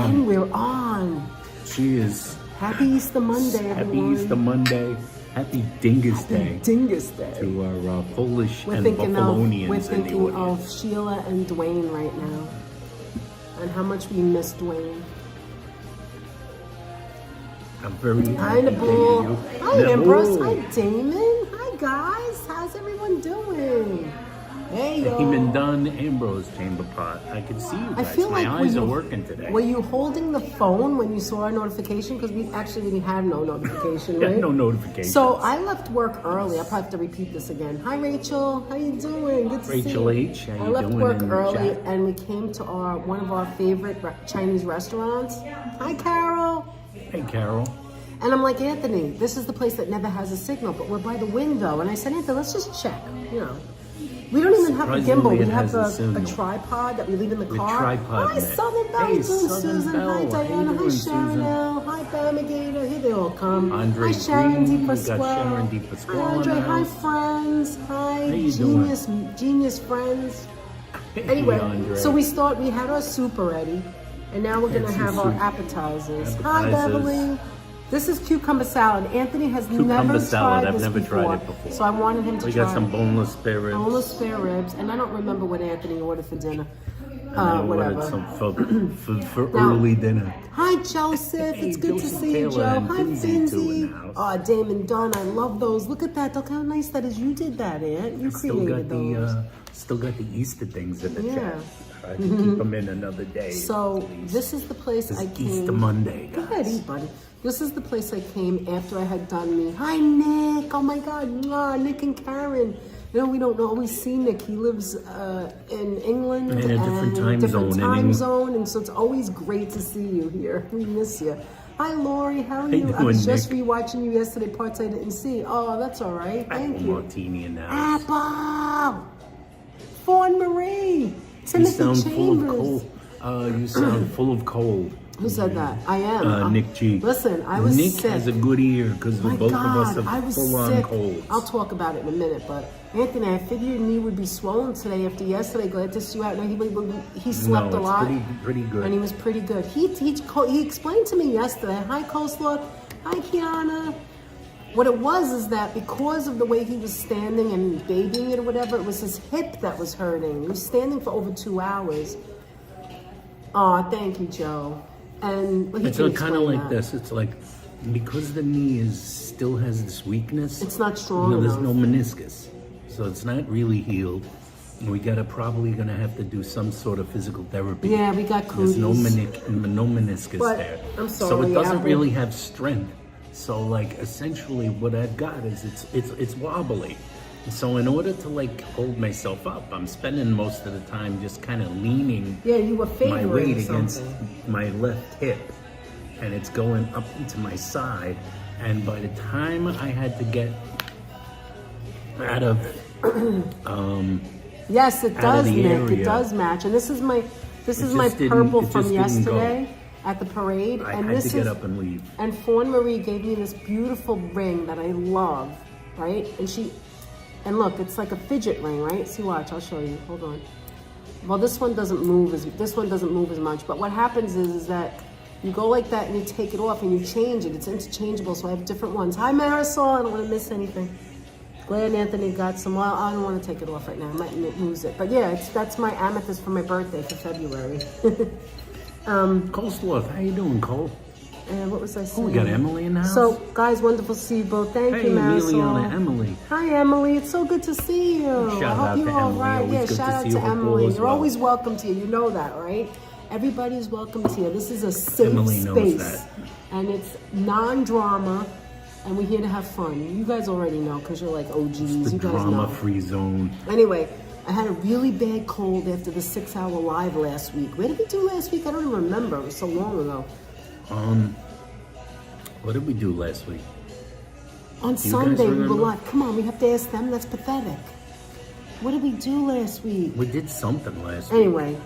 And we're on. Cheers. Happy Easter Monday, everyone. Happy Easter Monday. Happy Dingus Day. Dingus Day. To our Polish and We're Buffalonians thinking of Sheila and Dwayne right now. And how much we miss Dwayne. I'm very happy. Hi, Naboo. Hi, Naboo. Ambrose. Hi, Damon. Hi, guys. How's everyone doing? Hey, yo. Damon Dunn, Ambrose Chamber Pot. I can see you guys. I feel My like eyes are working today. Were you holding the phone when you saw our notification? Because we didn't have no notification, right? No notification. So I left work early. I'll probably have to repeat this again. Hi, Rachel. How you doing? Good to see you. Rachel H. How you I left doing work in the early chat? and we came to one of our favorite Chinese restaurants. Hi, Carol. Hey, Carol. And I'm like, Anthony, this is the place that never has a signal, but we're by the window. And I said, Anthony, let's just check, you know. We don't even have a gimbal. We have a tripod that we leave in the car. Tripod. Hi, Southern Belle. Hey, Susan. Hi, Diana. Hi, Sharon L. Hi, Bamigator. Here they all come. Andre hi, Sharon Green. D. Pasquale. We got Sharon D. Pasquale. Hi, Andre. Hi, friends. Hi, genius friends. Anyway, so we had our soup already, and now we're gonna have our appetizers. Hi, Beverly. This is cucumber salad. Anthony has never tried it before. So I wanted him to try it. We got some boneless spare ribs. Boneless spare ribs. And I don't remember what Anthony ordered for dinner. Ordered some for early dinner. Hi, Joseph. Hey, it's good Joseph to see Taylor you, Joe. and Hi, Finzi. Finzi. Oh, Damon Dunn. I love those. Look at that. Look how nice that is. You did that, Aunt. You created those. Still got the Easter things in the chat. I can keep them in another day. So this is the place I came. Easter Monday, guys. Go ahead, eat, buddy. This is the place I came after I had done me. Hi, Nick. Oh my God, Nick and Karen. You know, we don't always see Nick. He lives in England in a different time zone, and so it's always great to see you here. We miss you. Hi, Lori. How are you? I was just rewatching you yesterday. Parts I didn't see. Oh, that's all right. Thank you. Martini in the house. Apple. Fawn Marie. Timothy Chambers. You sound full of cold. Who said that? I am. Nick G. Listen, I was Nick sick. Nick has a good ear because both of us are full-on colds. I'll talk about it in a minute, but Anthony, I figured your knee would be swollen today after yesterday. Glad to see you out. No, he slept a lot. Pretty good. And he was pretty good. He explained to me yesterday. Hi, Coleslaw. Hi, Kiana. What it was is that because of the way he was standing and babying it or whatever, it was his hip that was hurting. He was standing for over 2 hours. Oh, thank you, Joe. And it's kind of like this. It's like because the knee still has this weakness. It's not strong enough. There's no meniscus, so it's not really healed. We probably gonna have to do some sort of physical therapy. Yeah, we got cooties. There's no meniscus there. I'm sorry. So it doesn't really have strength. So like essentially what I've got is it's wobbly. So in order to like hold myself up, I'm spending most of the time just kind of leaning my weight against my left hip, and it's going up into my side. And by the time I had to get out of yes, it does, Nick. It does match. And this is my purple from yesterday at the parade. I had to get up and leave. And Fawn Marie gave me this beautiful ring that I love, right? And look, it's like a fidget ring, right? See, watch, I'll show you. Hold on. Well, this one doesn't move as much. But what happens is that you go like that and you take it off and you change it. It's interchangeable, so I have different ones. Hi, Marisol. I don't want to miss anything. Glad Anthony got some. Well, I don't want to take it off right now. I might lose it. But yeah, that's my amethyst for my birthday for February. Coleslaw, how you doing, Cole? What was I saying? We got Emily in the house. So, guys, wonderful to see you both. Thank you, Marisol. Emiliana, Emily. Hi, Emily. It's so good to see you. Shout out to Emily. Yeah, shout out to Emily. You're always welcome here. You know that, right? Everybody's welcome here. This is a safe space. And it's non-drama. And we're here to have fun. You guys already know because you're like OGs. It's the you guys know. drama-free zone. Anyway, I had a really bad cold after the 6-hour live last week. Where did we do last week? I don't even remember. It was so long ago. What did we do last week? On Sunday, we were live. Come on, we have to ask them. That's pathetic. What did we do last week? We did something last week. Anyway,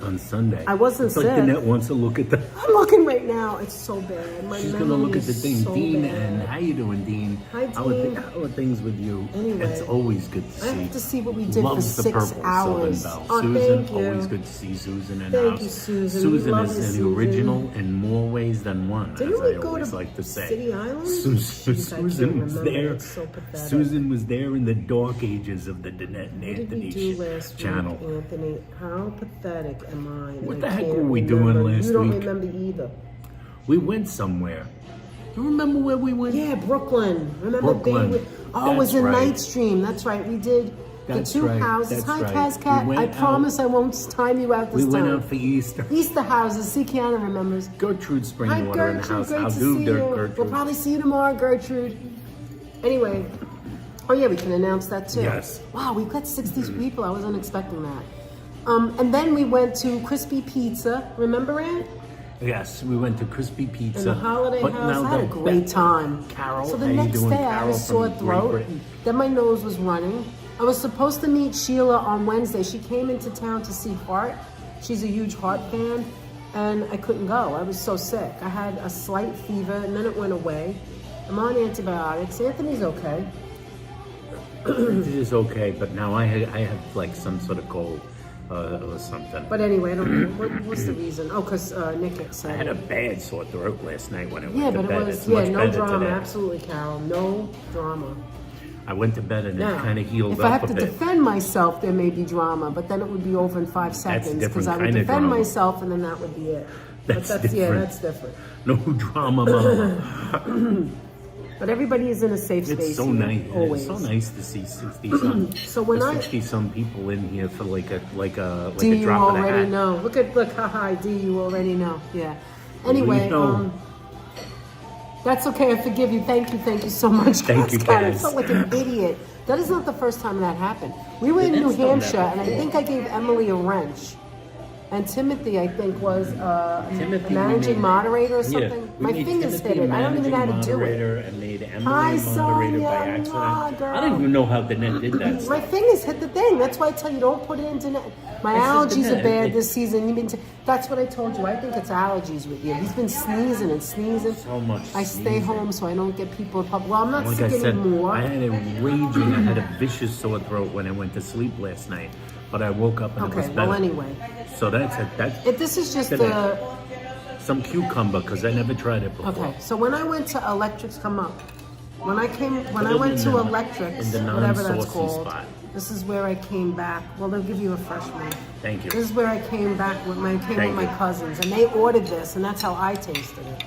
on Sunday. I wasn't it's like sick. Danette wants to look at the... I'm looking right now. It's so bad. My She's going to memory look at the is thing. so Dean, bad. and how you doing, Dean? Hi, Dean. How are things with you? Anyway, it's always good to see. I have to see what we did Loves for the 6 purple hours. Sylvan Bell. Oh, Susan, thank you. always good to see Susan in Thank house. you, Susan. Susan Love is you, the Susan. original in more ways than one, Didn't as we I go always to like to say. City Island? Susan Jeez, I can't was remember. there. It's so pathetic. Susan was there in the dark ages of the Danette and What did we Anthony do last channel. week, Anthony? How pathetic am I? that What I the heck can't were we remember? doing last You don't week? remember either. We went somewhere. You remember where we went? Yeah, Brooklyn. Remember Brooklyn. being with... Oh, it was That's a right. night stream. That's right. We did That's the 2 right. houses. That's Hi, right. Kaz Cat. We I went promise I won't time you out this We time. went out for Easter. Easter houses. See, Kiana remembers. Gertrude Hi, Springwater in the Gertrude. house. Great How to do, see you. Gertrude? We'll probably see you tomorrow, Gertrude. Anyway. Oh, yeah, we can announce that, too. Yes. Wow, we've got 60 people. I wasn't expecting that. And then we went to Crispy Pizza. Remember it? Yes, we went to Crispy Pizza. In the holiday but house. now I had a that- great time. Carol, so the how you next doing, day I had Carol a sore from Great throat. Britain? Then my nose was running. I was supposed to meet Sheila on Wednesday. She came into town to see Heart. She's a huge Heart fan. And I couldn't go. I was so sick. I had a slight fever and then it went away. I'm on antibiotics. Anthony's okay. It is okay, but now I have like some sort of cold or something. But anyway, I don't know. What's the reason? Oh, because Nick had I said had a it. bad sore throat last night when I went Yeah, to but bed. it was, It's yeah, much no better drama. today. Absolutely, Carol. No drama. I went to bed and it Now, kind of healed if up I have a to bit. defend myself, there may be drama, but then it would be over in 5 seconds because different I would kind of defend drama. myself and then that would be it. That's but that's yeah, different. that's different. No drama, mama. But everybody is in a safe space. It's so here, nice. Always. It's so nice to see 60-some. So when I 60-some people in here for like a D, you drop of the already hat. know. Look, haha, D, you already know. Yeah. Anyway, We know. that's okay. I forgive you. Thank you so much. Thank you, God, I Kaz. felt like an idiot. That is not the first time that happened. We were in New That's done that Hampshire, and I think I gave Emily a wrench. And Timothy, I think, was Timothy, a managing moderator or something. Yeah, we My made fingers Timothy hit it. I don't even know how to do it. moderator and made Emily Hi, a moderator by Sonia. accident. Mwah, girl. I don't even know how Danette did that My stuff. fingers hit the thing. That's why I tell you, don't put it into net. My It's allergies the are net. bad this season. That's what I told you. I think it's allergies with you. He's been sneezing and sneezing. So much I stay sneezing. home so I don't get people in public. Well, I'm not Like sick I said, anymore. I had a raging, I had a vicious sore throat when I went to sleep last night. But I woke up and it was Okay, better. well, anyway. So that's it. This is just Today. the... Some cucumber, because I never tried it before. Okay, so when I went to Electrics, come up. When I it went in to the- Electrics, in the whatever that's non-saucy called, spot. this is where I came back. Well, they'll give you a fresh one. Thank you. This is where I came back with my Thank you. cousins, and they ordered this, and that's how I tasted it.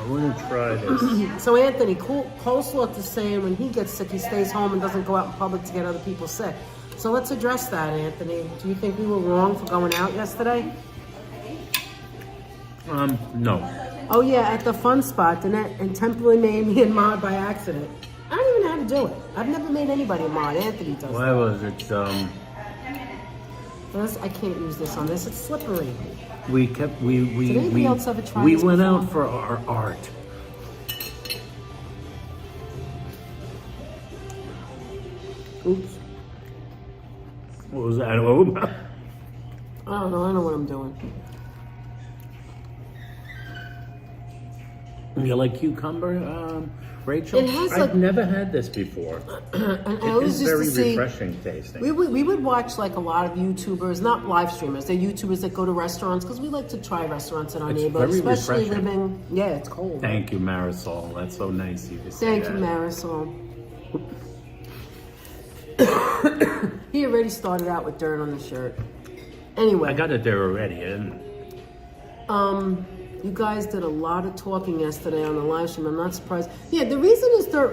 I want to try this. So Anthony, Coleslaw is saying when he gets sick, he stays home and doesn't go out in public to get other people sick. So let's address that, Anthony. Do you think we were wrong for going out yesterday? No. Oh yeah, at the fun spot, and temporarily made me a mod by accident. I don't even know how to do it. I've never made anybody a mod. Anthony does. Why was it? I can't use this on this. It's slippery. We kept we Did anybody else ever try we this went before? out for our art. Oops. What was that? Oh, I don't know. I know what I'm doing. you like cucumber, Rachel? It has, I've like- never had this before. And I It always is used very to see. refreshing tasting. We would watch like a lot of YouTubers, not live streamers. They're YouTubers that go to restaurants because we like to try restaurants in our It's neighborhood, very especially refreshing. living. Yeah, it's cold. Thank you, Marisol. That's so nice of you to say Thank that. you, Marisol. He already started out with dirt on the shirt. Anyway, I got it there already, didn't I? you guys did a lot of talking yesterday on the live stream. I'm not surprised. Yeah, the reason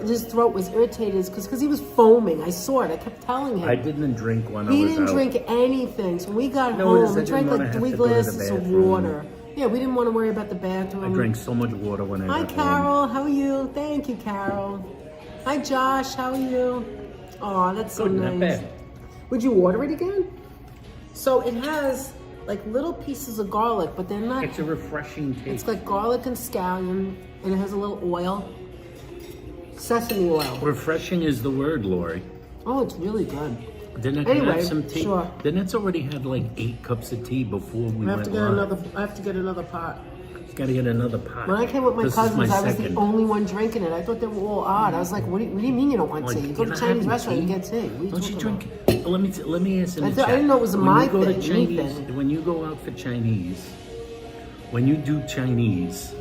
his throat was irritated is because he was foaming. I saw it. I kept telling him. I didn't drink when I He was didn't out. drink anything. So when we got No, it is, home, I we drank didn't wanna like have 3 to go to the glasses of bathroom. water. Yeah, we didn't want to worry about the bathroom. I drank so much water when I Hi, got home. Carol. How are you? Thank you, Carol. Hi, Josh. How are you? Oh, that's so Good, nice. not bad. Would you order it again? So it has like little pieces of garlic, but they're not. It's a refreshing taste. It's like garlic and scallion, and it has a little oil, sesame oil. Refreshing is the word, Lori. Oh, it's really good. Then I can Anyway, have some tea. sure. Then it's already had like 8 cups of tea before we I have went to get live. I have to get another pot. Gotta get another pot. When I came with my This is cousins, I was second. the only one drinking it. I thought they were all odd. I was like, what do you mean you don't want Like, tea? You go to you're a not Chinese having restaurant and tea? get tea. What are you Don't you talking drink? Let me ask in the I chat. didn't know it was when my you go to thing, me Chinese, thing. when you go out for Chinese, when you do Chinese,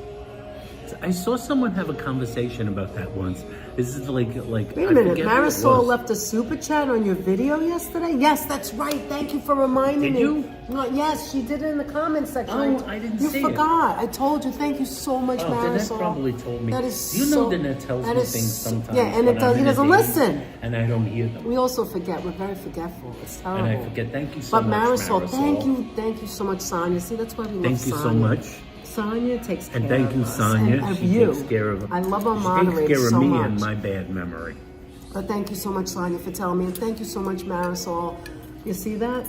I saw someone have a conversation about that once. This is like. Wait a I minute, forget what it Marisol was. left a super chat on your video yesterday? Yes, that's right. Thank you for reminding me. Did you? No, yes, she did it in the comments section. Oh, I didn't you see it. forgot. I told you. Thank you so much, Oh, Marisol. Danette probably told me. That is you so, know Danette tells that me is things so- sometimes. Yeah, and when it does, I'm he in a doesn't date listen. And I don't hear them. We also forget. We're very forgetful. It's terrible. And I forget. Thank you so But much, Marisol, thank you so much, Sonia. See, that's why we love Thank you Sonia. so much. Sonia takes care And thank you, of us. Sonia. And of She you. takes care of. I love our She moderators takes care of so me much. and my bad memory. But thank you so much, Sonia, for telling me. And thank you so much, Marisol. You see that?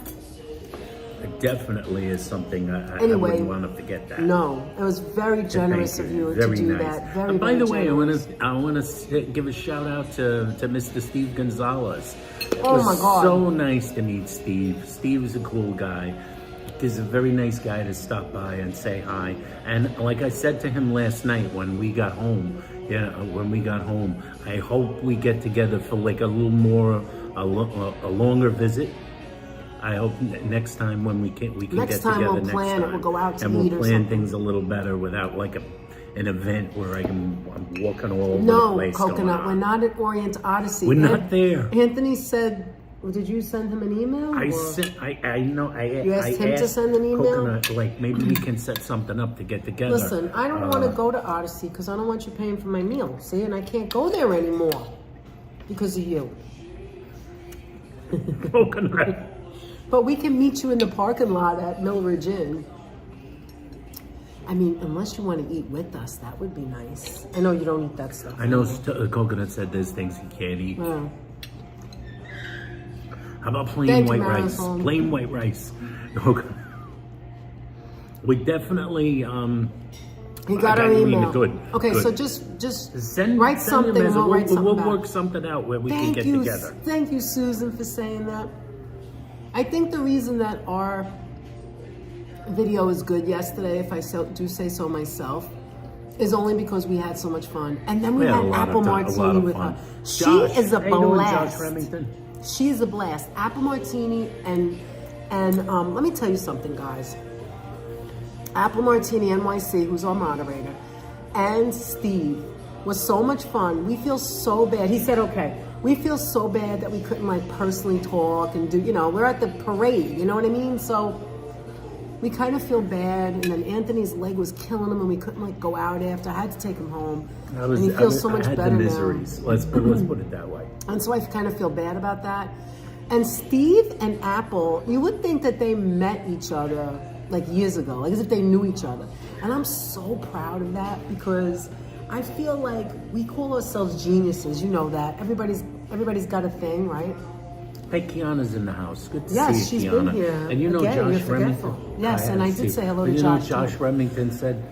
It definitely is something I Anyway, wouldn't want to forget that. No, it was very generous of you to Very do nice. that. Very, And by very the way, generous. I want to give a shout out to Mr. Steve Gonzalez. It Oh was my God. so nice to meet Steve. Steve is a cool guy. He's a very nice guy to stop by and say hi. And like I said to him last night when we got home, I hope we get together for like a little more, a longer visit. I hope next time when we can Next get time together we'll next plan it. time. We'll go out to and eat we'll or plan something. things a little better without like an event where I'm walking all over the No, place. Coconut, we're not at Orient Odyssey. We're not there. Anthony said, did you send him an email? I or- sent. I know. You asked him to send an email? Coconut, like maybe we can set something up to get together. Listen, I don't want to go to Odyssey because I don't want you paying for my meal. See, and I can't go there anymore because of you. Coconut. But we can meet you in the parking lot at Millridge Inn. I mean, unless you want to eat with us, that would be nice. I know you don't eat that stuff. I know Coconut said there's things he can't eat. Yeah. How about plain Thank you, white rice? Marisol. Plain white rice. We definitely He I got our you in email. good. Okay, good. so just Send write him something. as a- We'll write something we'll back. work something out where we can get together. Thank you, Susan, for saying that. I think the reason that our video was good yesterday, if I do say so myself, is only because we had so much fun. And then we had had a lot apple of lot martini of with fun. her. She Josh, is a how you doing, blast. Josh Remington? She's a blast. Apple martini and let me tell you something, guys. Apple Martini NYC, who's our moderator, and Steve was so much fun. We feel so bad. He said, okay, we feel so bad that we couldn't like personally talk and do, we're at the parade, you know what I mean? So we kind of feel bad. And then Anthony's leg was killing him and we couldn't like go out after. I had to take him home. And he feels so much I had better the now. miseries. Let's put it that way. And so I kind of feel bad about that. And Steve and Apple, you would think that they met each other like years ago, like as if they knew each other. And I'm so proud of that because I feel like we call ourselves geniuses. You know that. Everybody's got a thing, right? Hey, Kiana's in the house. Good to Yes, see you, she's Kiana. been here. And you know Again, Josh you're forgetful. Remington? Yes, and I did say hello to you Josh, know Josh too. Remington said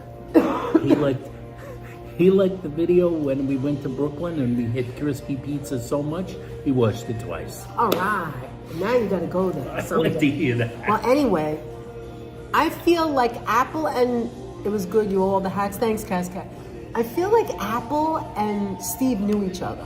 he liked the video when we went to Brooklyn and we hit crispy pizza so much he watched it twice. All right. Now you got to go there. I like to hear that. Well, anyway, I feel like Apple and it was good. You all the hacks. Thanks, Cascat. I feel like Apple and Steve knew each other.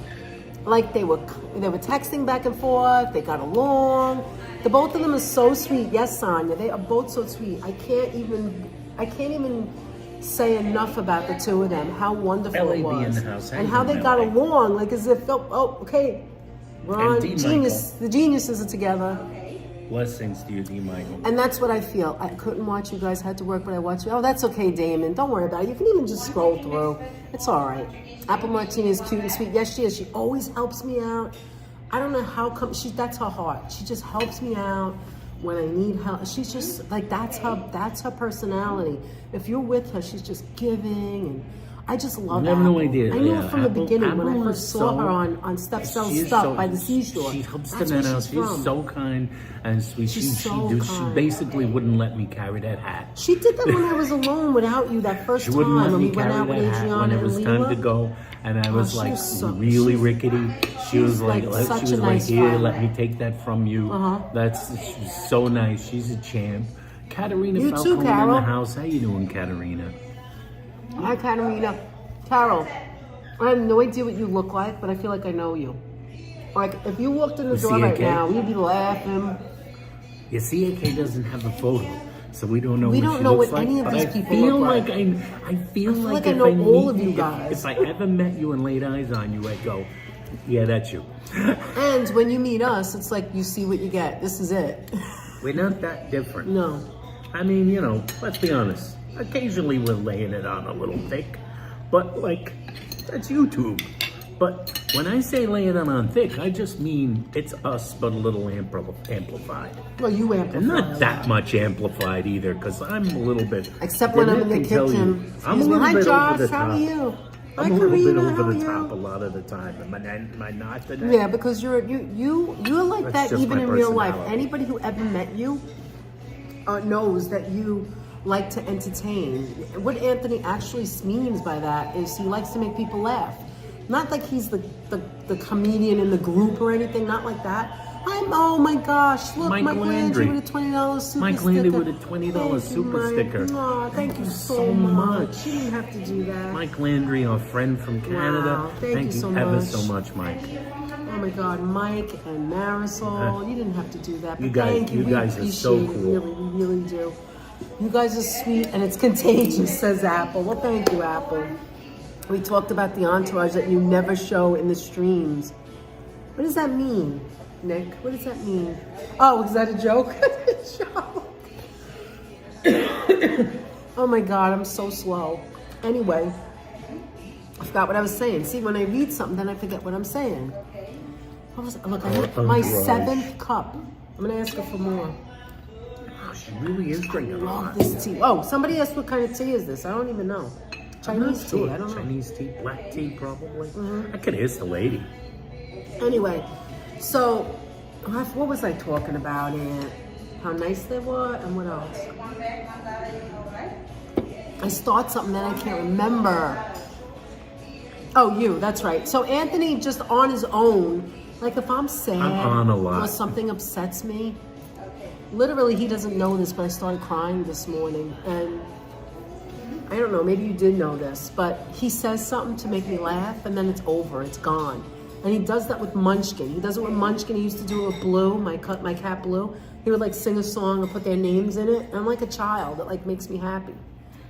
Like they were texting back and forth. They got along. The both of them are so sweet. Yes, Sonia, they are both so sweet. I can't even say enough about the two of them. How wonderful LA it be was, in the house. and how they LA. got along. Like as if okay, we're And on D. genius. The geniuses are together. Blessings to you, D. Michael. And that's what I feel. I couldn't watch you guys, had to work, but I watched you. Oh, that's okay, Damon. Don't worry about it. You can even just scroll through. It's all right. Apple Martini is cute and sweet. Yes, she is. She always helps me out. I don't know how come that's her heart. She just helps me out when I need help. She's just like that's her personality. If you're with her, she's just giving and I just love I have no Apple. idea. I knew Yeah, it from the Apple- beginning when Apple I is first saw so- her on Step Sells She's Stuff so- by the seashore. She helps the That's men where out. she's She's from. so kind and sweet. She's She kind. basically wouldn't let me carry that hat. She did that when I was alone without you that first She time wouldn't let when me we went carry out with that hat Adriana when it and was time to Leela. go. and I was she like was so- really rickety. She was like like, such she a was nice like, here, friend. let me take that from you. That's so nice. She's a champ. Katerina You too, Falcone in Carol. the house. How you doing, Katerina? Hi, Katerina. Carol, I have no idea what you look like, but I feel like I know you. Like, if you walked in the door see, right AK? now, you'd be laughing. You see, AK doesn't have a photo, so we don't know. We what don't she know looks what like, any of but these I people feel look like like. I feel like I if know I all meet of you guys. if I ever met you and laid eyes on you, I'd go, yeah, that's you. And when you meet us, it's like you see what you get. This is it. We're not that different. No. I mean, you know, let's be honest. Occasionally we're laying it on a little thick, but like, that's YouTube. But when I say laying it on thick, I just mean it's us, but a little amplified. Well, you amplify. And not that much amplified either, because I'm a little bit... Except when I'm in the Jeanette can tell kitchen. you, I'm a Excuse me. little Hi, bit Josh. over the How top. are you? Hi, I'm a little bit Karina. over How are the you? top a lot of the time. Am I not today? Yeah, because you're like That's that just even my in real life. personality. Anybody who ever met you knows that you like to entertain. What Anthony actually means by that is he likes to make people laugh. Not like he's the comedian in the group or anything. Not like that. Oh my gosh! Look, Mike Landry with a $20 super Mike sticker. Landry with a $20 super sticker. Aw, thank you so much. You didn't have to do that. Mike Landry, our friend from Canada. Wow, thank you so ever much. so much, Mike. Oh my God, Mike and Marisol, you didn't have to do that. But You guys- thank you. you We guys are so appreciate it. cool. Really, we really do. You guys are sweet and it's contagious, says Apple. Well, thank you, Apple. We talked about the entourage that you never show in the streams. What does that mean, Nick? What does that mean? Oh, is that a joke? Oh my God, I'm so slow. Anyway, I forgot what I was saying. See, when I read something, then I forget what I'm saying. Look, I have my 7th cup. I'm gonna ask her for more. Oh, she really is drinking a Love lot. this tea. Oh, somebody asked what kind of tea is this. I don't even know. I'm not Chinese sure. tea. I don't know. Chinese tea, black tea, probably. I could ask the lady. Anyway, so what was I talking about? And how nice they were, and what else? I start something that I can't remember. Oh, you. That's right. So Anthony, just on his own, like if I'm sad I'm on a lot. or something upsets me, literally he doesn't know this, but I started crying this morning, and I don't know, maybe you did know this, but he says something to make me laugh, and then it's over, it's gone. And he does that with Munchkin. He does it with Munchkin. He used to do it with Blue, my cat Blue. He would like sing a song and put their names in it. And I'm like a child. It like makes me happy,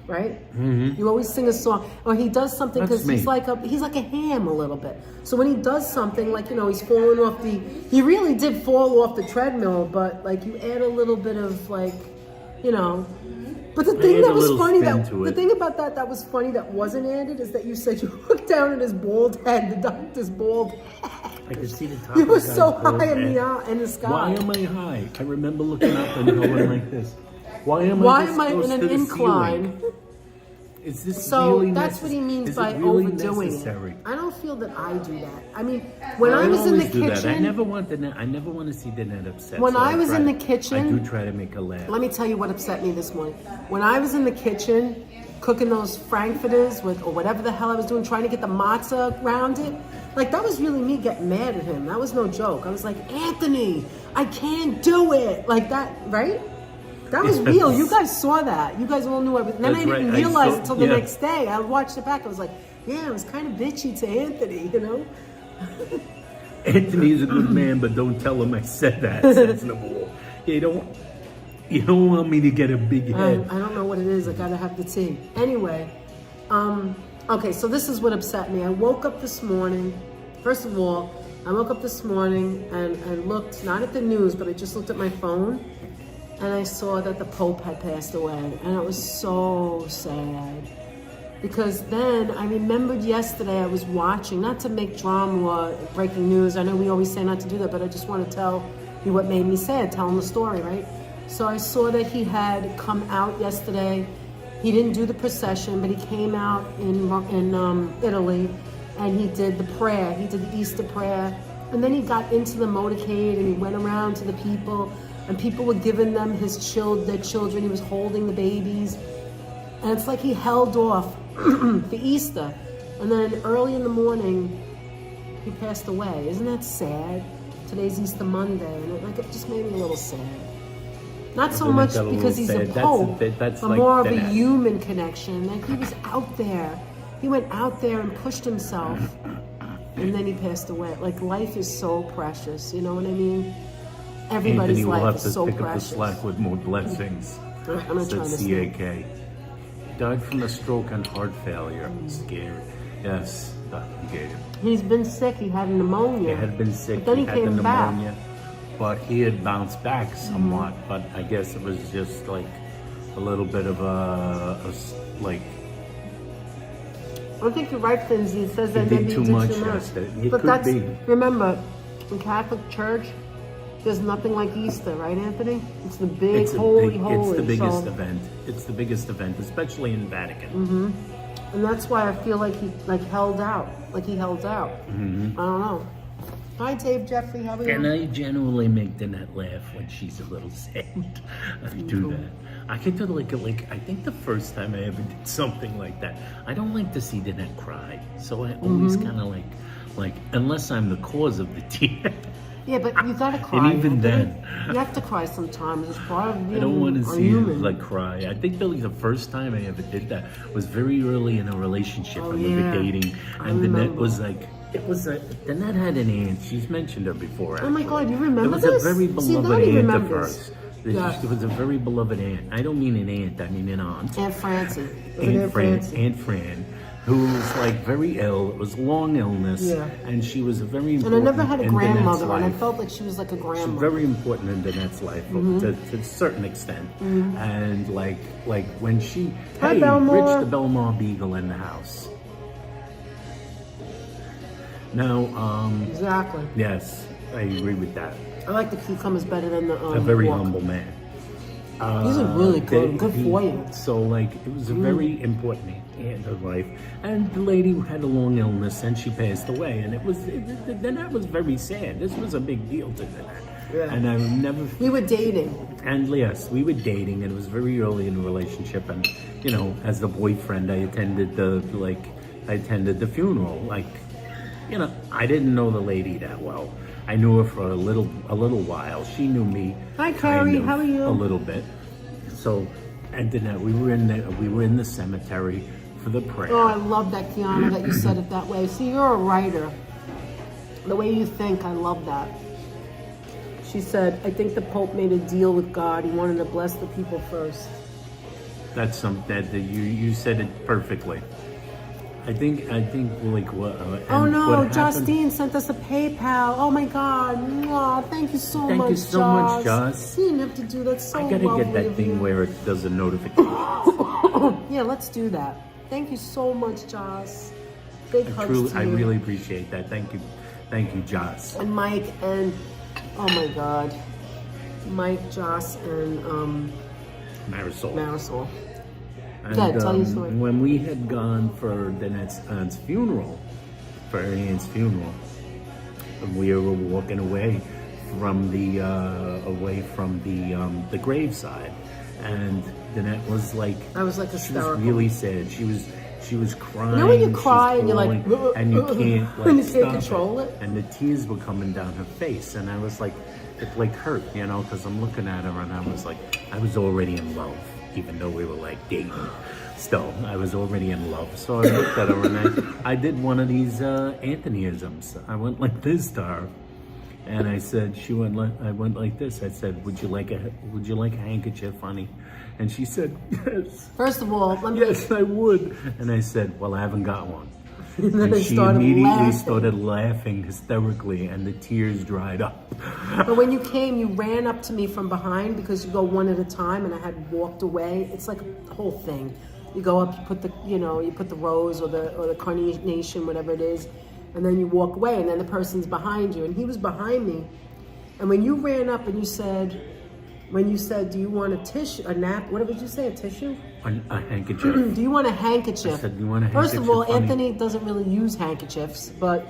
right? You always sing a song, or he does something because That's he's me. he's like a ham a little bit. So when he does something, like he's falling off he really did fall off the treadmill, but like you add a little bit of like, But the thing add that a was little funny spin that to the it. thing about that was funny that wasn't added is that you said you looked down at his bald head, the doctor's bald head. I could see the top You of were the guy's so bald high head. in the sky. Why am I high? I remember looking up and going like this. Why am Why I this am I close in an to the incline? ceiling? Is this So really that's what he means is by it really overdoing necessary? it. I don't feel that I do that. I mean, when I I was in the always do that. I kitchen, never want to see the net upset. When so I was try in the to- kitchen- I do try to make her laugh. let me tell you what upset me this morning. When I was in the kitchen cooking those frankfurters or whatever the hell I was doing, trying to get the matzah around it, like that was really me getting mad at him. That was no joke. I was like, Anthony, I can't do it. Like that, right? That was real. You guys saw that. You guys all knew everything. Then I That's didn't right. I realize saw- until the yeah. next day. I watched it back. I was like, yeah, it was kind of bitchy to Anthony, Anthony's a good man, but don't tell him I said that. Says Naboo. You don't want me to get a big head. I don't know what it is. I gotta have the tea. Anyway, okay, so this is what upset me. I woke up this morning. First of all, I woke up this morning and looked, not at the news, but I just looked at my phone, and I saw that the Pope had passed away, and it was so sad. Because then I remembered yesterday I was watching, not to make drama or breaking news, I know we always say not to do that, but I just want to tell you what made me sad, telling the story, right? So I saw that he had come out yesterday. He didn't do the procession, but he came out in Italy, and he did the prayer. He did the Easter prayer. And then he got into the motorcade, and he went around to the people, and people were giving them their children. He was holding the babies. And it's like he held off for Easter. And then early in the morning, he passed away. Isn't that sad? Today's Easter Monday, and it just made me a little sad. Not so much because he's a pope, but like more of a human connection. Like he was out there. He went out there and pushed himself, and then he passed away. Like life is so precious, you know what I mean? Everybody's life is so precious. Anthony will have to pick up the slack with more blessings. I'm not trying to CAK. Died from a stroke and heart failure. Scary. Yes, he gave. He's been sick. He had pneumonia. He had been sick. But then he had came the pneumonia, back. but he had bounced back somewhat. But I guess it was just like a little bit of like. I think you're right, Finzi. It says that he maybe did too much. But that's be. Remember, in Catholic Church, there's nothing like Easter, right, Anthony? It's the big holy. It's the biggest event. It's the biggest event, especially in Vatican. And that's why I feel like he held out. Like he held out. I don't know. Hi, Dave Jeffrey. How are you? And I generally make Danette laugh when she's a little sad. I do that. I can do like I think the first time I ever did something like that, I don't like to see Danette cry. So I always kind of like unless I'm the cause of the tear. Yeah, but you gotta cry. And even then, you have to cry sometimes. It's part of being I don't want to see human. you like cry. I think the first time I ever did that was very early in a relationship. And we were dating, and Danette was like, Danette had an aunt. She's mentioned her before. Actually. Oh my God, you remember this? It was a very beloved aunt of hers. It was a very beloved aunt. I don't mean an aunt. I mean an aunt. Aunt Francie. Aunt Fran. Who was like very ill. It was a long illness, and she was a very important. And I never had a grandmother, and I life. felt like she was like a grandmother. She was very important in Danette's life to a certain extent, and like when she Rich the Belmar Beagle in the house. Now, exactly. Yes, I agree with that. I like the cucumbers better than the a very humble man. These are really good for you. So like it was a very important in her life, and the lady had a long illness and she passed away, and then that was very sad. This was a big deal to Danette. Yeah. And I never. We were dating. And yes, we were dating, and it was very early in the relationship. And you know, as the boyfriend, I attended the funeral. Like, you know, I didn't know the lady that well. I knew her for a little while. She knew me. Hi, Carrie. How are you? A little bit. So, and then we were in the cemetery for the prayer. Oh, I love that, Kiana, that you said it that way. See, you're a writer. The way you think, I love that. She said, I think the Pope made a deal with God. He wanted to bless the people first. That's something that you said it perfectly. I think like what. Oh no, Justine sent us a PayPal. Oh my God! Oh, thank you so much. Thank you so much, Joss. You didn't have to do that. So I gotta get that thing where it does a notification. Yeah, let's do that. Thank you so much, Joss. Big hugs to you. I really appreciate that. Thank you, Joss. And Mike and oh my God, Mike, Joss, and Marisol. And, tell your story. When we had gone for Danette's aunt's funeral, for her aunt's funeral, we were walking away from the graveside, and Danette was like, I was like hysterical. She was really sad. She was crying. You know when you cry and you're like, and you can't like and you stop can't control it, and the tears were coming down her face, and I was like, it like hurt, you know, because I'm looking at her and I was like, I was already in love. Even though we were like dating, still, I was already in love. So I looked at her and I did one of these Anthonyisms. I went like this to her, and I said, I went like this. I said, would you like a handkerchief, honey? And she said, yes. First of all, yes, I would. And I said, well, I haven't got one. And she immediately started laughing hysterically, and the tears dried up. But when you came, you ran up to me from behind because you go one at a time, and I had walked away. It's like a whole thing. You go up, you put the rose or the carnation, whatever it is, and then you walk away, and then the person's behind you, and he was behind me. And when you ran up and you said, do you want a tissue, a nap? What did you say? A tissue? A handkerchief. Do you want a handkerchief? I said, do you want a handkerchief? First of all, Anthony doesn't really use handkerchiefs, but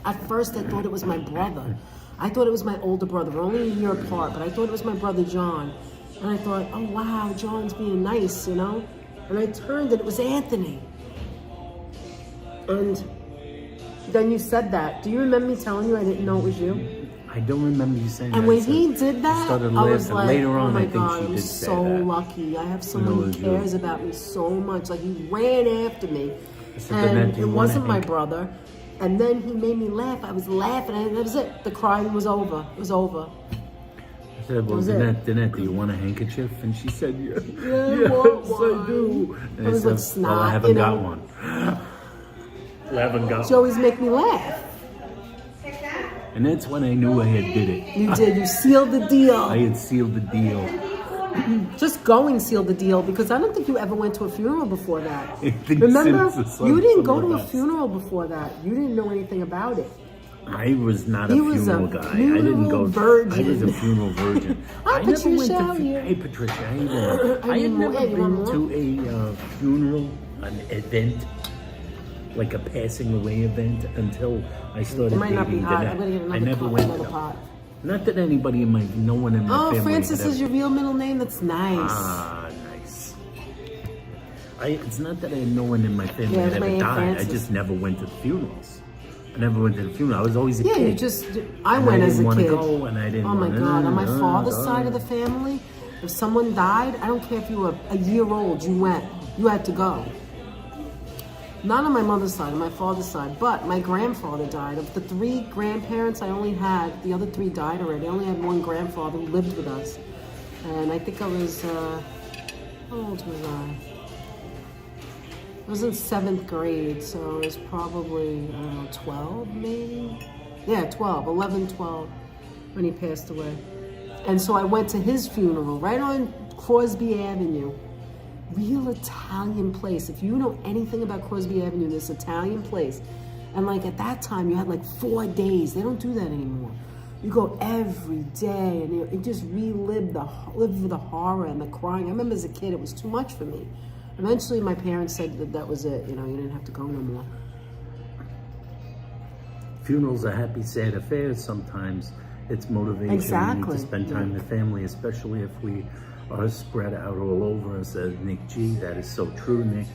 at first I thought it was my brother. I thought it was my older brother. We're only a year apart, but I thought it was my brother John. And I thought, oh wow, John's being nice, you know? And I turned and it was Anthony. And then you said that. Do you remember me telling you I didn't know it was you? I don't remember you saying that. And when he did that, started I was laughing. like, Later oh on, my I think God, she I'm did say so that. lucky. I have someone who it was you. cares about me so much. Like, he ran after me. said, And "Danette, do it you wanna wasn't my hang-" brother. And then he made me laugh. I was laughing, and that was it. The crying was over. It was over. I said, well, was it. Danette, do you want a handkerchief? And she said, yeah, Yeah, yes, what? I do. And I was like said, well, I snot, haven't you got know? one. I haven't got She one. always make me laugh. And that's when I knew I had did it. You did. You sealed the deal. I had sealed the deal. Just going sealed the deal, because I don't think you ever went to a funeral before that. I think Remember, since the you didn't go summer to a best. funeral before that. You didn't know anything about it. I was not a He was a funeral guy. I didn't go. virgin. I was a funeral virgin. Hi, I never went Patricia, how are to. you? Hey, Patricia, how you doing? I had more. never Hey, you want been more? to a funeral, an event, like a passing away event, until I started It might not be dating hot. Danette. I'm gonna get I another never cup, went. another pot. Not that anybody in my, no one in my Oh, family. Francis had is your real middle name? That's nice. Ah, nice. It's not that I had no one in my family Yeah, that my ever Aunt died. Frances. I just never went to the funerals. I never went to the funeral. I was always a Yeah, kid. you just. I And went I as a didn't wanna kid. go, and I didn't Oh my wanna- God! On my no, father's no. side of the family, if someone died, I don't care if you were a year old, you went. You had to go. Not on my mother's side, on my father's side, but my grandfather died. Of the 3 grandparents I only had, the other 3 died already. I only had one grandfather who lived with us. And I think I was, how old was I? I was in 7th grade, so I was probably, I don't know, 12 maybe? Yeah, 12, 11, 12, when he passed away. And so I went to his funeral right on Crosby Avenue. Real Italian place. If you know anything about Crosby Avenue, this Italian place. And like at that time, you had like 4 days. They don't do that anymore. You go every day, and it just lived the horror and the crying. I remember as a kid, it was too much for me. Eventually, my parents said that was it. You know, you didn't have to go no more. Funerals are happy, sad affairs. Sometimes it's motivation. Exactly. We need to spend time with family, especially if we are spread out all over, says Nick G. That is so true, Nick.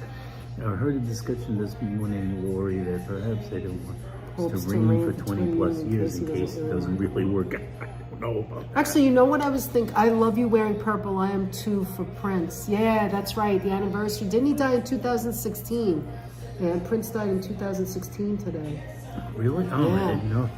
I heard a discussion this morning, Lori, that perhaps they don't want us to reign for 20 plus years in case it doesn't really work out. I don't know about that. Actually, you know what I was thinking? I love you wearing purple. I am too for Prince. Yeah, that's right. The anniversary. Didn't he die in 2016? Yeah, Prince died in 2016 today. Really? Oh, Yeah. I didn't know.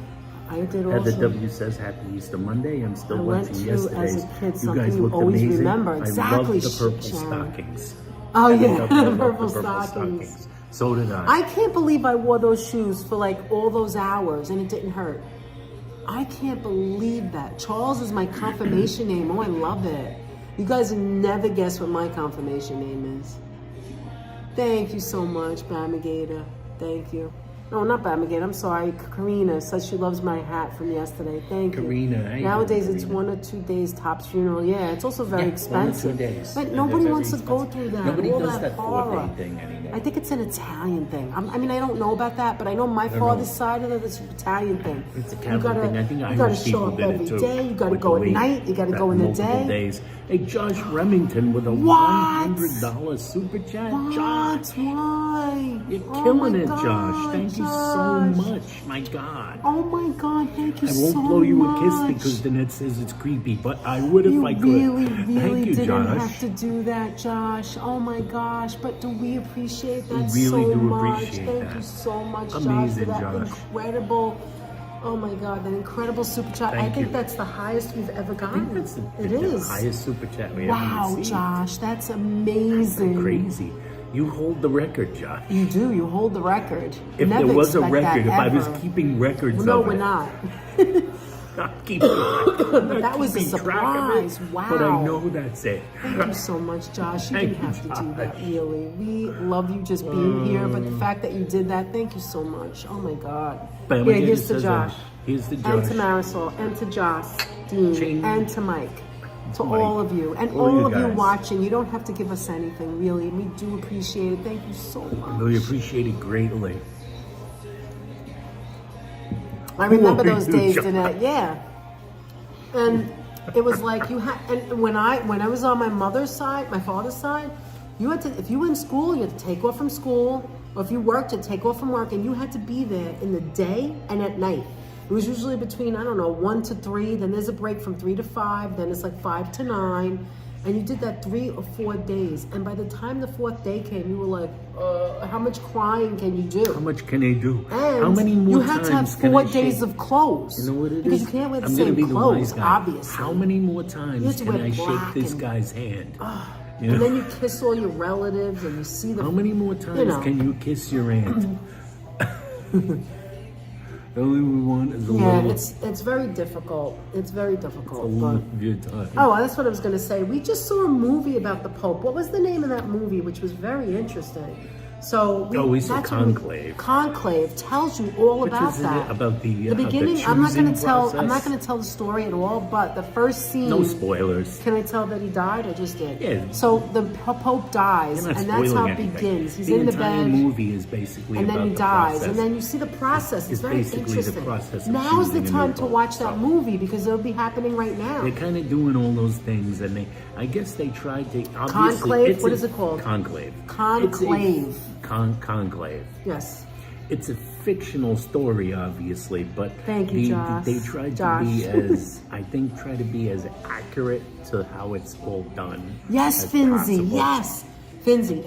I did Heather also. W says Happy Easter Monday. I'm still I went watching to, yesterday's. as a kid, You something guys you looked always amazing. remember. Exactly, I love the purple Sharon. stockings. Oh I yeah, love the the purple stockings. So did I. I can't believe I wore those shoes for like all those hours and it didn't hurt. I can't believe that. Charles is my confirmation name. Oh, I love it. You guys would never guess what my confirmation name is. Thank you so much, Bamigator. Thank you. No, not Bamigator. I'm sorry. Karina says she loves my hat from yesterday. Thank you. Karina, how you Nowadays doing, it's Karina? 1 or 2 days tops funeral. Yeah, it's also very Yeah, 1 or 2 expensive. days. But And nobody they're wants to very go expensive. through that. Nobody all does that horror. 4-day thing anymore. I think it's an Italian thing. I mean, I don't know about that, but I know my don't father's know. side of it is an Italian thing. It's a You Catholic gotta, thing. I think you Irish gotta show people up did it every too. day. You gotta with go the at weight, night. You gotta that go in the multiple day. days. Hey, Josh Remington with a What? $100 super chat. What? Josh, Why? you're Oh killing my it, God, Josh. Thank you so Josh. much. My God. Oh my God! Thank you I so won't much. blow you a kiss because Danette says it's creepy, but I would if You I could. really Thank you, didn't Josh. have to do that, Josh. Oh my gosh! But do we appreciate that We really so do much? appreciate Thank that. you so much, Amazing, Josh, for that Josh. incredible. Oh my God, that incredible super chat! Thank I think you. that's the highest we've ever I gotten. think that's It the is. highest super chat we Wow, ever received. Josh, that's amazing. Crazy. You hold the record, Josh. You do. You hold the record. If Never there was a expect that record, if I was ever. keeping records No, of we're it, not. not keeping, not that was a keeping track of it, surprise. Wow. But I know that's it. Thank you so much, Josh. You Thank didn't you, have to do that, Josh. really. We love you just being here, but the fact that you did that, thank you so much. Oh my God. But Yeah, again, here's it to says, Josh. Here's the And Josh. to Marisol, and to Josh, Dean, Ching. and to Mike. To Mike. all of you. And All all you of you guys. watching. You don't have to give us anything, really. We do appreciate it. Thank you so much. We appreciate it greatly. I remember Who are those you, days, Josh? Danette. Yeah. And it was like you had, and when I was on my mother's side, my father's side, you had to, if you were in school, you had to take off from school, or if you worked and take off from work and you had to be there in the day and at night. It was usually between, I don't know, 1 to 3, then there's a break from 3 to 5, then it's like 5 to 9. And you did that 3 or 4 days. And by the time the 4th day came, you were like, how much crying can you do? How much can I do? And how many more you had to have 4 days of clothes. You know what it because is? you can't wear the I'm same gonna be clothes, the wise guy. obviously. How many more times can I shake this guy's hand? You know? And then you kiss all your relatives and you see them. How many more times can you kiss your aunt? All we want is a little. It's very difficult. It's very difficult. A little of your time. Oh, that's what I was going to say. We just saw a movie about the Pope. What was the name of that movie, which was very interesting? So we saw Conclave. Conclave tells you all about that. About the beginning. the I'm not going to choosing tell. process. I'm not going to tell the story at all. But the first scene. No spoilers. Can I tell that he died? I just did. Yeah. So the Pope dies, You're not and that's how it spoiling anything. begins. He's the in the entire bed. movie is basically And about then he the dies, process. and then you see the process. It's very basically the interesting. process of Now's the choosing a time new to Pope. watch that movie because it'll be happening right now. They're kind of doing all those things, and I guess they tried to. Conclave? What is it called? Conclave. Conclave. Conclave. Yes. It's a fictional story, obviously, but Thank you, Josh. they tried to be as try to be as accurate to how it's all done. Yes, as Finzi. possible. Yes, Finzi.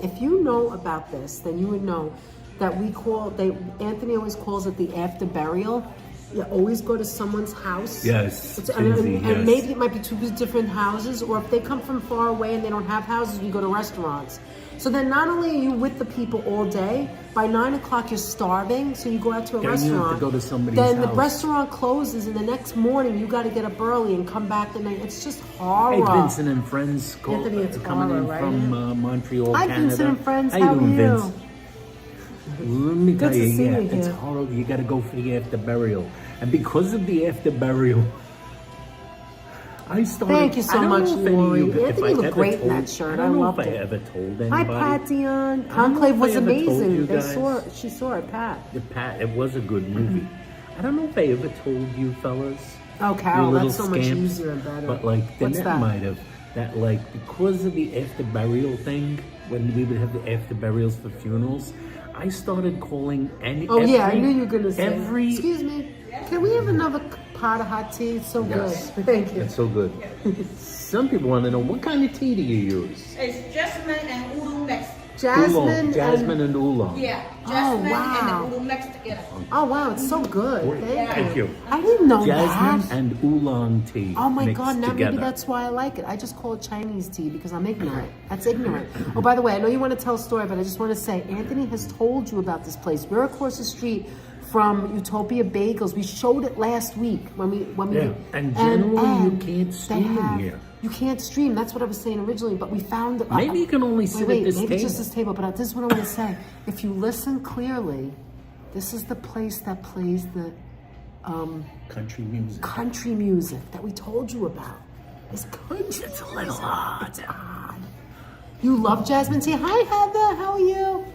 If you know about this, then you would know that Anthony always calls it the after burial. You always go to someone's house. Yes, and maybe it might be 2 different houses, or if they come from far away and they don't have houses, we go to restaurants. So then not only are you with the people all day, by 9 o'clock you're starving, so you go out to a restaurant. You have to go to somebody's then house. the restaurant closes, and the next morning you got to get up early and come back the night. It's just horror. Hey, Vincent and friends Anthony, it's coming horror, in right? from Montreal, Hi, Canada. Vincent and friends. How you doing, are you? Vince? Let me tell Good to you, see you it's here. horrible. You got to go for the after burial, and because of the after burial, I started. Thank you so I don't much, know if any of Lori. you- if Anthony I looked ever great in told- that shirt. I I don't know loved if I it. ever told Hi, anybody. Patty. I Conclave don't know was if I ever told amazing. you They guys. she saw it, Pat. It was a good movie. I don't know if I ever told you fellas. Oh, you Carol, little that's so much scamps, easier and better. But like, What's Danette that? might have. That like, because of the after burial thing, when we would have the after burials for funerals, I started calling any. Oh, yeah, I knew you were going to say every. Excuse me. Can we have another pot of hot tea? It's so Yes. good. Thank you. That's so good. Some people want to know, what kind of tea do you use? It's jasmine and oolong mixed. Jasmine and oolong. Yeah, jasmine wow. and the oolong mixed together. Oh, wow, it's so good. Thank you. I didn't know Jasmine that. and oolong tea. Oh my mixed God, now together. maybe that's why I like it. I just call it Chinese tea because I'm ignorant. That's ignorant. Oh, by the way, I know you want to tell a story, but I just want to say, Anthony has told you about this place. We're across the street from Utopia Bagels. We showed it last week when we and generally you can't they stream here. You can't stream. That's what I was saying originally, but we found it. Maybe you can only sit at this maybe table. just this table. But this is what I want to say. If you listen clearly, this is the place that plays the Country music. country music that we told you about. It's country. It's a little odd. It's odd. You love Jasmine tea. Hi, Heather. How are you?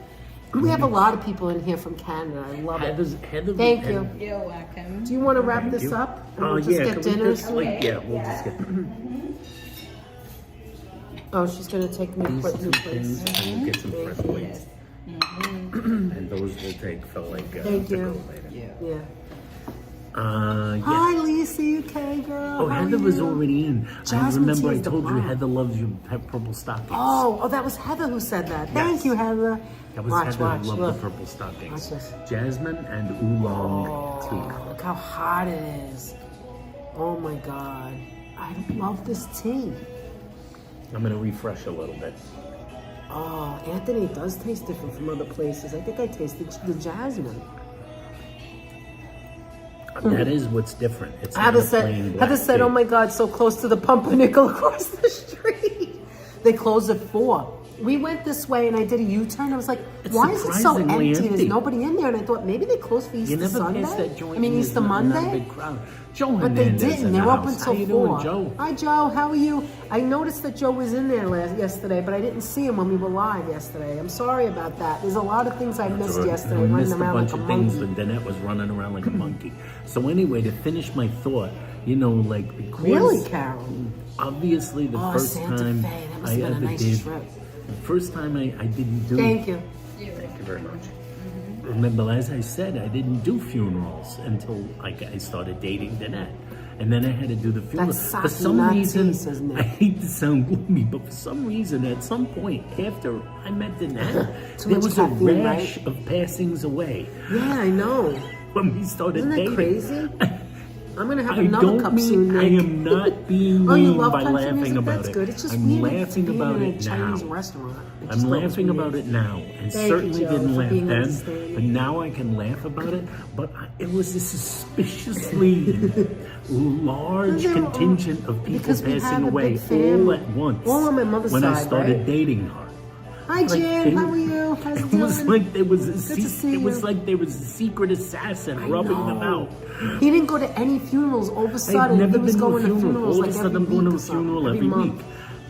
We have a lot of people in here from Canada. I love it. Heather, Thank you. You're welcome. Do you want to wrap this up? And we'll just yeah, get can we dinners? just, like, yeah, we'll just get Oh, she's going to take me these put two new things, plates. and we'll get some fresh plates. And those will take for like Thank to you. go later. Yeah. Yeah. Hi, Lisa, UK girl. Oh, How Heather are was you? already in. Jasmine I remember tea I is the told you bomb. Heather loves your purple stockings. Oh, that was Heather who said that. Thank Yes. you, Heather. That was watch, Heather watch, who loved look. the purple stockings. Watch this. Jasmine and oolong Oh, tea. look how hot it is. Oh my God. I love this tea. I'm gonna refresh a little bit. Oh, Anthony does taste different from other places. I think I tasted the jasmine. That is what's different. It's not Heather a plain said, black Heather said, tea. oh my God, so close to the pumpernickel across the street. They closed at 4. We went this way and I did a U-turn. I was like, It's why is it so surprisingly empty? empty. There's nobody in there. And I thought maybe they closed for Easter You never Sunday. passed that joint. I mean, and Easter there's not a Monday. big crowd. Joe But they Hernandez in didn't. the They're open house. till How you 4. doing, Joe? Hi, Joe. How are you? I noticed that Joe was in there yesterday, but I didn't see him when we were live yesterday. I'm sorry about that. There's a lot of things I missed yesterday, I running missed a around bunch like a of things, monkey. but Danette was running around like a monkey. So anyway, to finish my thought, like because Really, Carol? obviously the Oh, first Santa time Fe. That must I have been a ever nice did, trip. the first time I didn't do. Thank you. Thank you very much. Remember, as I said, I didn't do funerals until I started dating Danette. And then I had to do the funeral. That's For some Nazi, reason, isn't it? I hate to sound gloomy, but for some reason, at some point after I met Danette, Too there much was a caffeine, rash right? of passings away Yeah, I know. when we started Isn't that dating. crazy? I'm gonna have I another don't cup mean soon, I Nick. am not being Oh, you mean love by country laughing music? about That's it. good. It's just I'm weird laughing being about in a it Chinese now. restaurant. It I'm just looks laughing weird. about it now, and Thank you, certainly Joe, didn't for laugh being then. understanding. But now I can laugh about it. But it was a suspiciously large They were all- contingent of people because we have passing a away big family. all at once. All on my mother's when I side, started right? dating her. Hi, Like, Jen. How are you? How's it It was doing? like there was a Good to see it was you. like there was a secret assassin I rubbing them know. out. He didn't go to any funerals. All of a I've sudden, never he was been to a going to funeral. funerals All like of a every sudden, I'm week going to or a something, funeral every every month. week.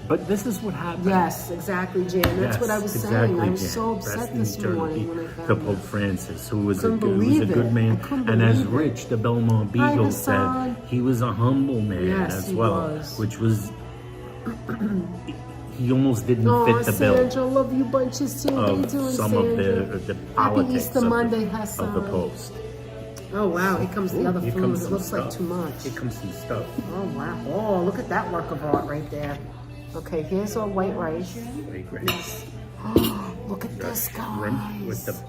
But this is what happened. Yes, exactly, Jan. That's what I was saying. Exactly, I was Jan. so Rest upset in this eternity morning when I found to out. Pope Francis, who was Couldn't who was a believe good it. man. I couldn't And as believe it. Rich, the Belmont Hi, Beagle, Hassan. said, he was a humble man Yes, as he well, was. which was he almost didn't Oh, fit the bill Sandra, love you bunches too. How you of doing, some Sandra? of the Happy politics Easter Monday, Hassan. of the post. Oh wow, here comes the Ooh, other here food. comes It some looks like stuff. too much. Here comes some stuff. Oh wow. Oh, look at that work of art right there. Okay, here's our white rice. Very great. Oh, look at this, Shrimp guys.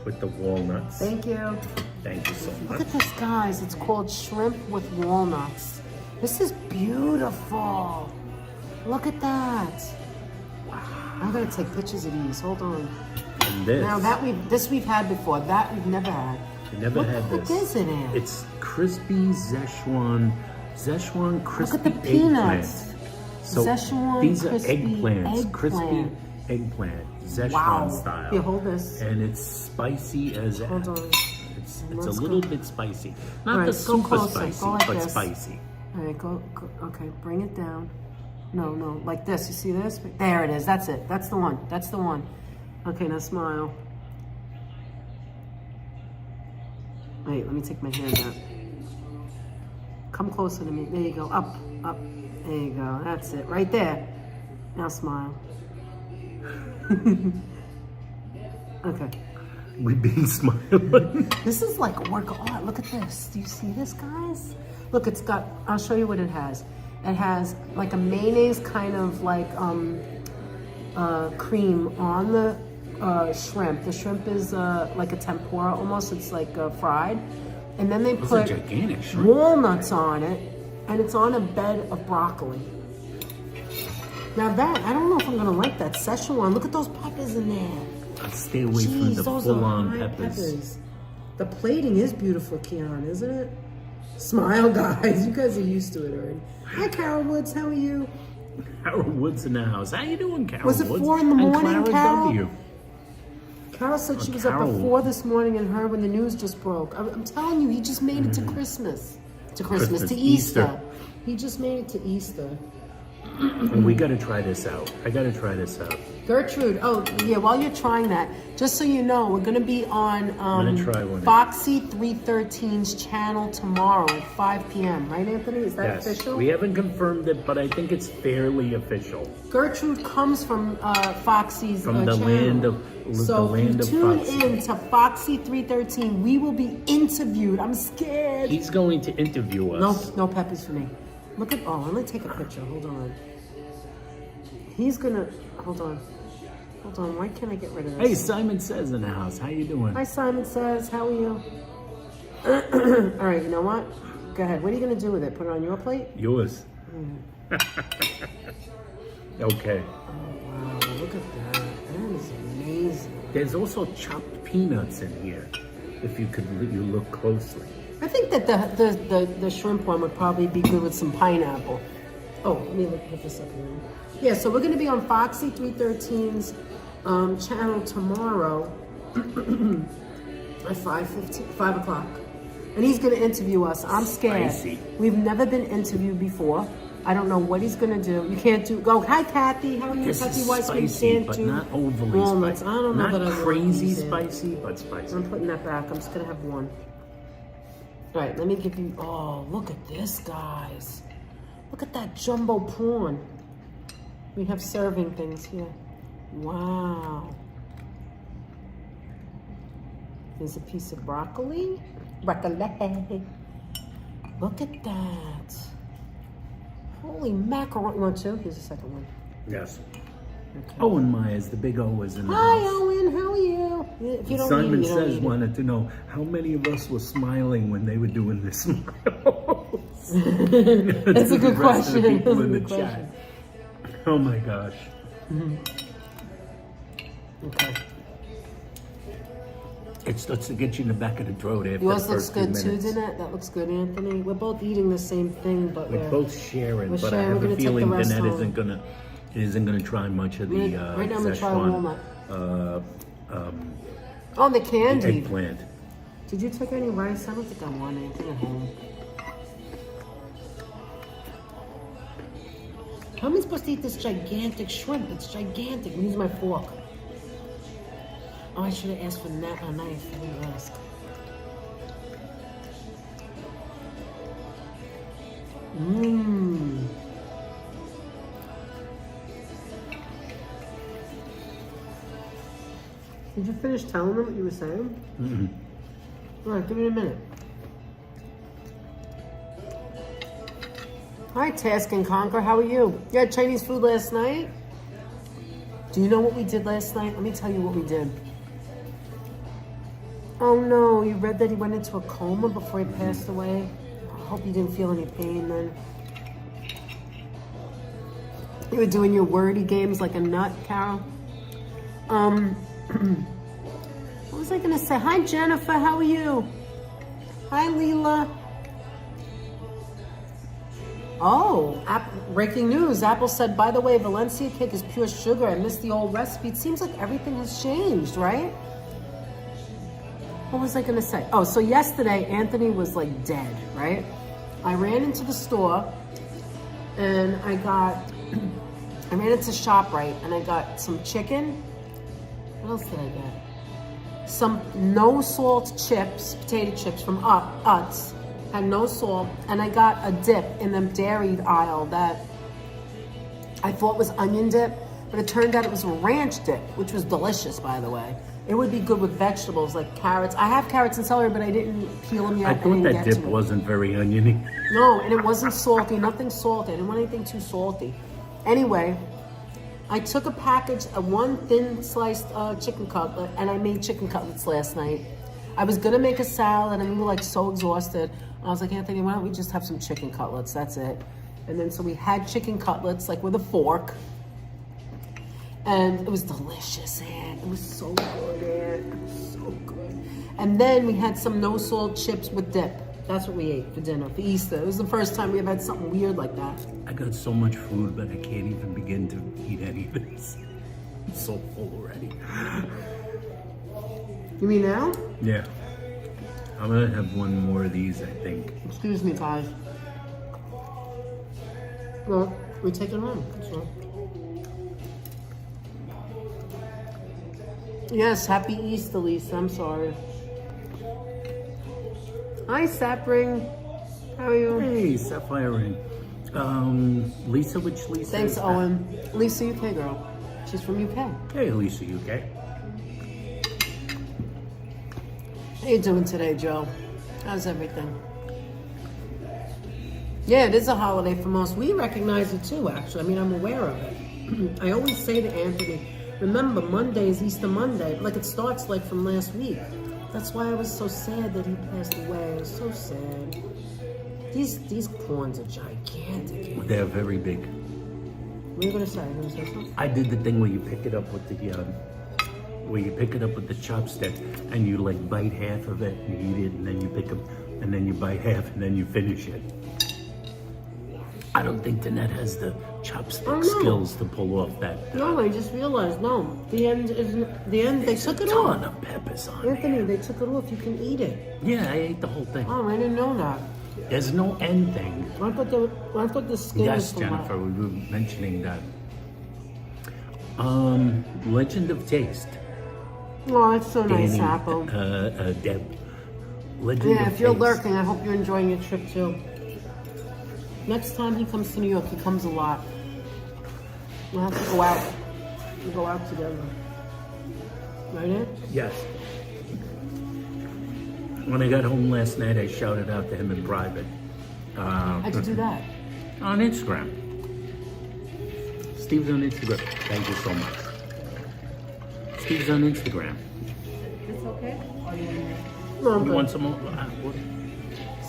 with the walnuts. Thank you. Thank you so Look much. at this, guys. It's called shrimp with walnuts. This is beautiful. Look at that. I'm gonna take pictures of these. Hold on. And this. Now that we've had before. That we've never had. I never What had the this. heck is it in? It's crispy Szechuan crispy Look at the peanuts. eggplant. So Szechuan these are crispy eggplants, crispy eggplant. eggplant, Szechuan Wow. style. Here, hold this. And it's spicy as Hold on. It's Let's a go. little bit spicy. Not All right, the go super closer. spicy, Go like but this. spicy. All right, go. Okay, bring it down. No, like this. You see this? There it is. That's it. That's the one. That's the one. Okay, now smile. Wait, let me take my hand out. Come closer to me. There you go. Up, up. There you go. That's it. Right there. Now smile. Okay. We being smiling. This is like a work of art. Look at this. Do you see this, guys? Look, it's got, I'll show you what it has. It has like a mayonnaise kind of like cream on the shrimp. The shrimp is like a tempura almost. It's like fried. And then they Those put are gigantic shrimp. walnuts on it, and it's on a bed of broccoli. Now that, I don't know if I'm gonna like that Sichuan. Look at those peppers in there. Stay away from Jeez, the those are full-on high peppers. The plating is beautiful, Keon, isn't it? Smile, guys. You guys are used to it already. Hi, Carol Woods. How are you? Carol Woods in the house. How you doing, Carol Was it Woods? 4 in the morning, and Clara Carol? W. Carol said she was up Carol. at 4 this morning and heard when the news just broke. I'm telling you, he just made it to Christmas. To Christmas, to Easter. Easter. He just made it to Easter. And we got to try this out. I got to try this out. Gertrude, oh yeah, while you're trying that, just so you know, we're gonna be on gonna try one. Foxy 313's channel tomorrow at 5 p.m. Right, Anthony? Is that Yes, official? we haven't confirmed it, but I think it's fairly official. Gertrude comes from Foxy's From the channel. land of So the land if of you tune Foxy. in to Foxy 313, we will be interviewed. I'm scared. He's going to interview us. No peppers for me. Look at, oh, let me take a picture. Hold on. He's gonna, hold on, why can't I get rid of this? Hey, Simon Says in the house. How you doing? Hi, Simon Says, how are you? All right, you know what? Go ahead. What are you gonna do with it? Put it on your plate? Yours. Okay. Oh, wow, look at that. That is amazing. There's also chopped peanuts in here. If you look closely. I think that the shrimp one would probably be good with some pineapple. Oh, let me put this up here. Yeah, so we're going to be on Foxy 313's channel tomorrow at 5 o'clock. And he's going to interview us. I'm scared. Spicy. We've never been interviewed before. I don't know what he's going to do. You can't do... Go, hi, Kathy. How are you? This Kathy is Weissman. spicy, Can't but do not overly walnuts. spicy. I don't know not that I want crazy these in. spicy, but spicy. I'm putting that back. I'm just going to have one. All right, let me give you... Oh, look at this, guys. Look at that jumbo prawn. We have serving things here. Wow. Here's a piece of broccoli. Broccoli. Look at that. Holy macaroni. Want two? Here's the second one. Yes. Okay. Owen Myers, the big O, is in the Hi, house. Owen. How are you? If you don't Simon eat it, you don't Says eat it. wanted to know how many of us were smiling when they were doing this smiles. That's a good The rest of the question. people That's a in the good chat. question. Oh my gosh. Okay. It starts to get you in the back of the throat after Yours the looks first few good too, minutes. didn't it? That looks good, Anthony. We're both eating the same thing, but We're both sharing, we're but I sharing. have We're a gonna take feeling the rest Danette home. isn't gonna try much of the Right now I'm gonna try Sichuan, walnut. Oh, the candy. eggplant. Did you take any rice? I don't think I want anything at home. How am I supposed to eat this gigantic shrimp? It's gigantic. Use my fork. Oh, I should have asked for a knife. I didn't ask. Mmm. Did you finish telling them what you were saying? Mm-mm. All right, give me a minute. Hi, Task and Conquer. How are you? You had Chinese food last night? Do you know what we did last night? Let me tell you what we did. Oh no, you read that he went into a coma before he passed away? I hope you didn't feel any pain then. You were doing your wordy games like a nut, Carol. What was I gonna say? Hi, Jennifer. How are you? Hi, Leela. Oh, breaking news. Apple said, by the way, Valencia cake is pure sugar. I missed the old recipe. It seems like everything has changed, right? What was I gonna say? Oh, so yesterday, Anthony was like dead, right? I ran into the store and I ran into ShopRite and I got some chicken. What else did I get? Some no salt chips, potato chips from Utz. Had no salt, and I got a dip in the dairy aisle that I thought was onion dip, but it turned out it was a ranch dip, which was delicious, by the way. It would be good with vegetables like carrots. I have carrots and celery, but I didn't peel them yet. I thought didn't that get dip to it. wasn't very oniony. No, and it wasn't salty, nothing salty. I didn't want anything too salty. Anyway, I took a package of one thin sliced chicken cutlet, and I made chicken cutlets last night. I was gonna make a salad, and we were like so exhausted. I was like, Anthony, why don't we just have some chicken cutlets? That's it. And then so we had chicken cutlets, like with a fork. And it was delicious, and it was so good, and it was so good. And then we had some no salt chips with dip. That's what we ate for dinner, for Easter. It was the first time we ever had something weird like that. I got so much food, but I can't even begin to eat any of this. I'm so full already. You mean now? Yeah. I'm gonna have one more of these, I think. Excuse me, guys. Well, we take it home. So. Yes, happy Easter, Lisa. I'm sorry. Hi, Sapring. How are you? Hey, Sapphire Ring. Lisa, which Lisa? Thanks, is that? Owen. Lisa, UK girl. She's from UK. Hey, Lisa, UK. How you doing today, Joe? How's everything? Yeah, it is a holiday for most. We recognize it too, actually. I mean, I'm aware of it. I always say to Anthony, remember, Monday is Easter Monday. Like, it starts like from last week. That's why I was so sad that he passed away. I was so sad. These prawns are gigantic. They're very big. What are you gonna say? You gonna say something? I did the thing where you pick it up with the chopstick and you like bite half of it and eat it, and then you pick up and then you bite half and then you finish it. I don't think Danette has the chopstick skills to pull off that. No, I just realized. No, the end isn't. The end. They took it off. Ton of peppers on Anthony, there. they took it off. You can eat it. Yeah, I ate the whole thing. Oh, I didn't know that. There's no end thing. I thought the skin was Yes, from Jennifer, we were mentioning that. Legend of Taste. Oh, it's so nice, Danny, Apple. Deb. Legend Yeah, of if you're Taste. lurking, I hope you're enjoying your trip too. Next time he comes to New York, he comes a lot. We'll have to go out. We'll go out together. Right, Ed? Yes. When I got home last night, I shouted out to him in private. How'd you do that? On Instagram. Steve's on Instagram. Thank you so much. Steve's on Instagram. It's okay? Or you want No, I'm You good. want some more?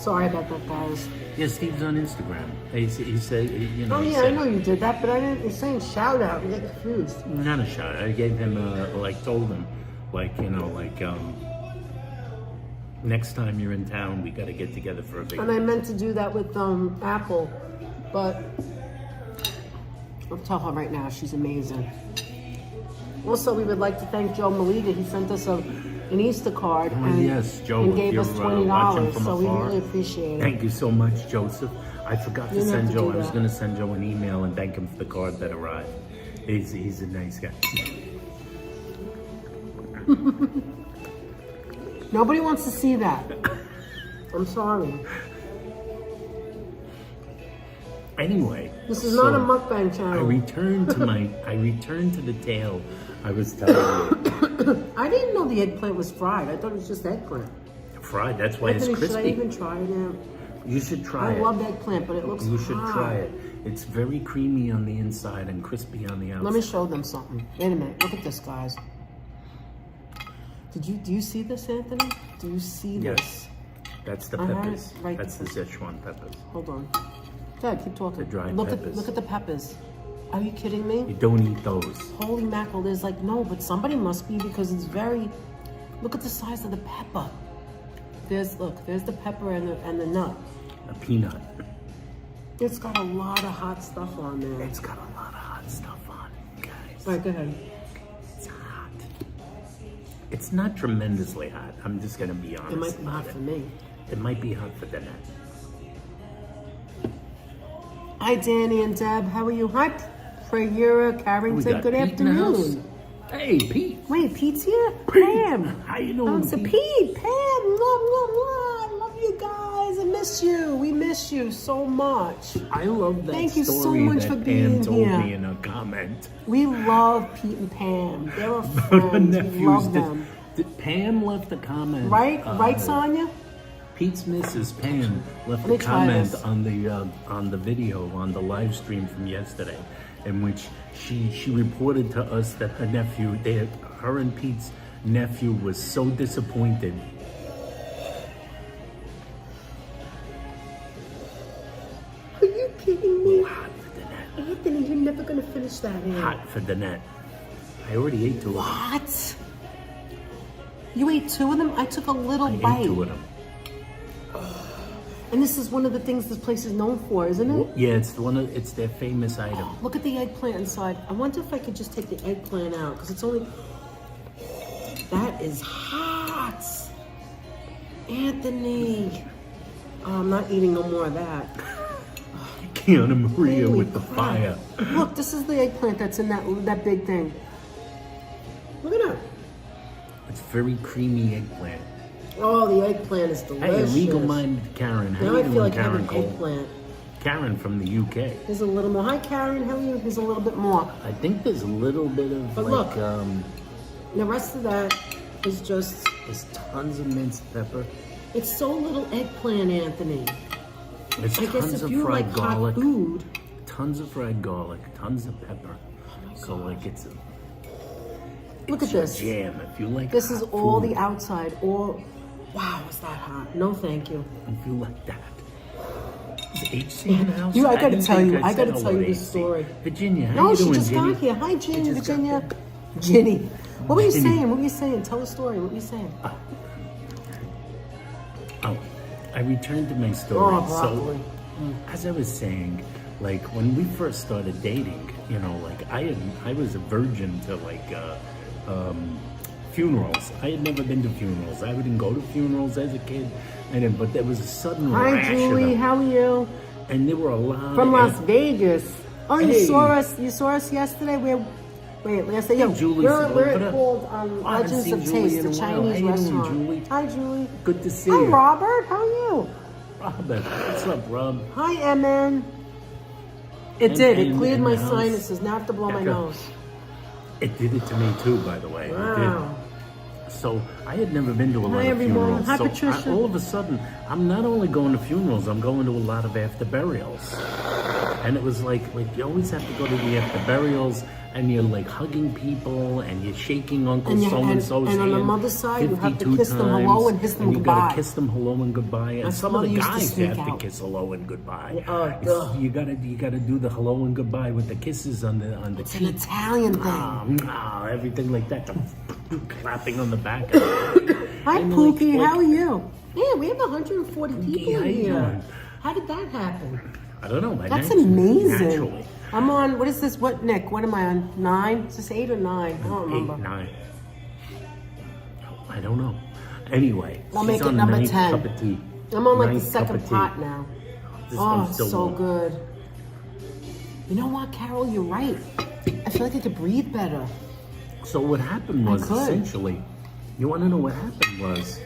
Sorry about that, guys. Yeah, Steve's on Instagram. He said, you know. Oh he yeah, I said, know you did that, but I didn't. You're saying shout out. I get confused. Not a shot. I gave him told him, next time you're in town, we got to get together for a big. And I meant to do that with Apple, but I'll tell her right now. She's amazing. Also, we would like to thank Joe Malita. He sent us an Easter card Yes, Joe, and if gave you're, us watching $20. from So we afar, really appreciate it. Thank you so much, Joseph. I forgot to You didn't send have to Joe. do I was that. going to send Joe an email and thank him for the card that arrived. He's a nice guy. Nobody wants to see that. I'm sorry. Anyway, This is so not a mukbang I channel. returned to the tale I was telling you. I didn't know the eggplant was fried. I thought it was just eggplant. Fried. That's why Anthony, it's should I crispy. even try it now? You should try I it. love eggplant, but it looks You should hot. try it. It's very creamy on the inside and crispy on the outside. Let me show them something. Wait a minute. Look at this, guys. Do you see this, Anthony? Do you see this? Yes. That's the I had peppers. it right That's the there. Sichuan peppers. Hold on. Dad, keep talking. The dried look peppers. Look at the peppers. Are you kidding me? You don't eat those. Holy mackerel! There's like no, but somebody must be because it's very. Look at the size of the pepper. There's the pepper and the nut. A peanut. It's got a lot of hot stuff on there. It's got a lot of hot stuff on it, guys. All right, go ahead. It's hot. It's not tremendously hot. I'm just gonna be honest. It might be about hot it. for me. It might be hot for Danette. Hi, Danny and Deb. How are you? Hi, Prayura. Karen We said got good Pete in the house. afternoon. Hey, Pete. Wait, Pete's here? Pam. How you doing, It's Pete? Pete. Pam. I love you guys. I miss you. We miss you so much. I love that Thank you so story much that for Pam being told here. me in a comment. We love Pete and Pam. They're our Her friends. We nephews love them. Pam left a comment. Right? Right, Sonia? Pete's Mrs. Pam left Let me a try comment this. on the video on the live stream from yesterday, in which she reported to us that her and Pete's nephew was so disappointed. Are you kidding me? Hot for Danette. Anthony, you're never going to finish that in. Hot for Danette. I already ate 2 of them. What? You ate 2 of them? I took a little I bite. ate 2 of them. And this is one of the things this place is known for, isn't it? Yeah, it's their famous item. Look at the eggplant inside. I wonder if I could just take the eggplant out, because it's only... That is hot! Anthony! Oh, I'm not eating no more of that. Keanu Maria Holy with the crap. fire. Look, this is the eggplant that's in that big thing. Look at that. It's very creamy eggplant. Oh, the eggplant is delicious. Hey, illegal-minded Karen. How Now you I doing, feel like Karen having Cole? eggplant. Karen from the UK. There's a little more. Hi, Karen. How are you? There's a little bit more. I think there's a little bit of But like, look. The rest of that is just... there's tons of minced pepper. It's so little eggplant, Anthony. There's I guess tons if of you fried like garlic. hot food... Tons of fried garlic. Tons of pepper. So like it's Look at your this. jam. If you like This is hot all food, the outside. All... Wow, is that hot? No, thank you. If you like that. Is HC in the house? You, I gotta didn't tell think you, I said gotta hello tell you to this HC. story. Virginia, how No, you she doing, just Ginny? got here. Hi, Ginny, just got Virginia. there. Ginny. What were you Ginny. saying? What were you saying? Tell the story. What were you saying? Oh, I returned to my story. Oh, broccoli. So, as I was saying, like when we first started dating, you know, like I was a virgin to like funerals. I had never been to funerals. I didn't go to funerals as a kid, but there was a sudden Hi, rash of Julie. them. How are you? And there were a lot From of Las Vegas. Oh, you Hey. saw us. You saw us yesterday. Wait, yesterday. Yo, Julie's we're over at there. called I haven't Legends seen of Julie Taste, in the a while. Chinese How you doing, restaurant. Julie? Hi, Julie. Good to see Hi, you. Robert. How are you? Robert, what's up, Rob? Hi, MN. It did. It And cleared in my the house. sinuses. Now I have to blow my Becca. nose. It did it to me too, by the way. It Wow. did. So I had never been to a lot of everyone. funerals. Hi, So Patricia. all of a sudden, I'm not only going to funerals, I'm going to a lot of after burials. And it was like you always have to go to the after burials, and you're like hugging people, and you're shaking Uncle And you- so-and-so's and on the hand mother's side, you have to 52 kiss them hello and kiss them you goodbye. gotta kiss them hello and goodbye. And My some of the mother used to guys sneak have to out. kiss hello and goodbye. Oh, It's- duh. you gotta do the hello and goodbye with the kisses on the It's an cheek. Italian thing. Everything like that. Clapping on the back. Hi, And, Pookie. like- How are you? Yeah, we have 140 people how you here. doing? How did that happen? I don't know. That's naturally. amazing. I'm on, what is this? What, Nick? What am I on? 9? Is this 8 or 9? I don't remember. 8, 9. I don't know. Anyway, I'll she's make it on number ninth 10. cup of tea. I'm on like the Ninth cup second of tea. pot now. This Oh, one's still so warm. good. You know what, Carol? You're right. I feel like I could breathe better. So what happened was could. essentially, you want to know what happened was,